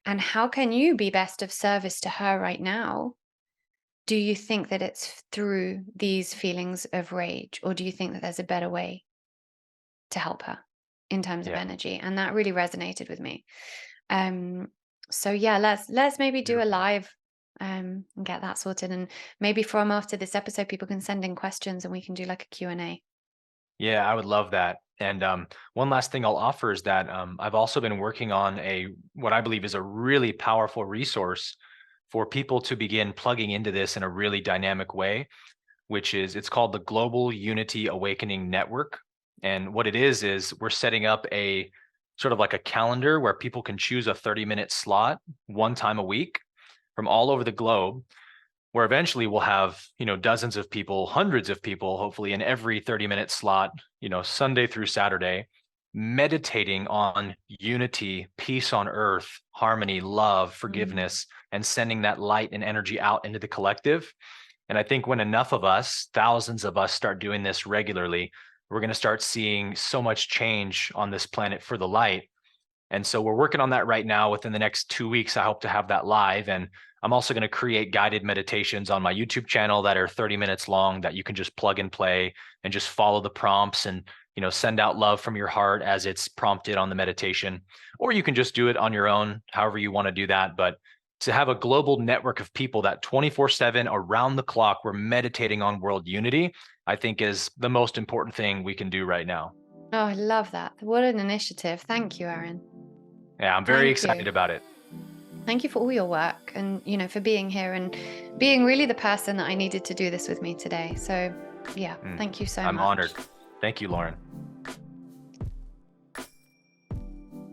And how can you be best of service to her right now? Do you think that it's through these feelings of rage, or do you think that there's a better way to help her in terms of yeah, energy? And that really resonated with me. Um, so yeah, let's maybe do a beautiful. live and get that sorted. And maybe from after this episode, people can send in questions and we can do like a Q&A. Yeah, I would love that. And one last thing I'll offer is that I've also been working on what I believe is a really powerful resource for people to begin plugging into this in a really dynamic way, which is it's called the Global Unity Awakening Network. And what it is we're setting up a sort of like a calendar where people can choose a 30-minute slot one time a week from all over the globe, where eventually we'll have, dozens of people, hundreds of people, hopefully in every 30-minute slot, Sunday through Saturday, meditating on unity, peace on earth, harmony, love, Mm, forgiveness, and sending that light and energy out into the collective. And I think when enough of us, thousands of us, start doing this regularly, we're going to start seeing so much change on this planet for the light. And so we're working on that right now. Within the next 2 weeks, I hope to have that live. And I'm also going to create guided meditations on my YouTube channel that are 30 minutes long, that you can just plug and play and just follow the prompts and, send out love from your heart as it's prompted on the meditation. Or you can just do it on your own, however you want to do that. But to have a global network of people that 24/7 around the clock we're meditating on world unity, I think is the most important thing we can do right now. oh, I love that. What an initiative. Thank you, Aaron. Yeah, I'm very Thank you. excited about it. Thank you for all your work and, for being here and being really the person that I needed to do this with me today. So, yeah, Mm, thank you so I'm much. honored. Thank you, Lauren.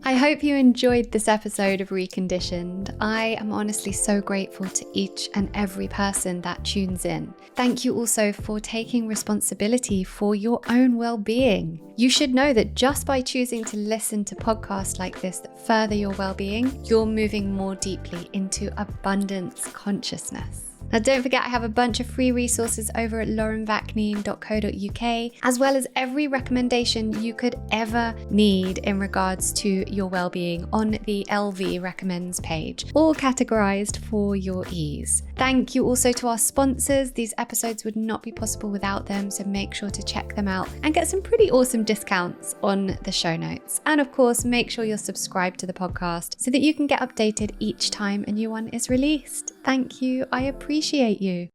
I hope you enjoyed this episode of Reconditioned. I am honestly so grateful to each and every person that tunes in. Thank you also for taking responsibility for your own well-being. You should know that just by choosing to listen to podcasts like this that further your well-being, you're moving more deeply into abundance consciousness. Now, don't forget, I have a bunch of free resources over at laurenvakneen.co.uk, as well as every recommendation you could ever need in regards to your well-being on the LV Recommends page, all categorized for your ease. Thank you also to our sponsors. These episodes would not be possible without them, so make sure to check them out and get some pretty awesome discounts on the show notes. And of course, make sure you're subscribed to the podcast so that you can get updated each time a new one is released. Thank you. I appreciate you.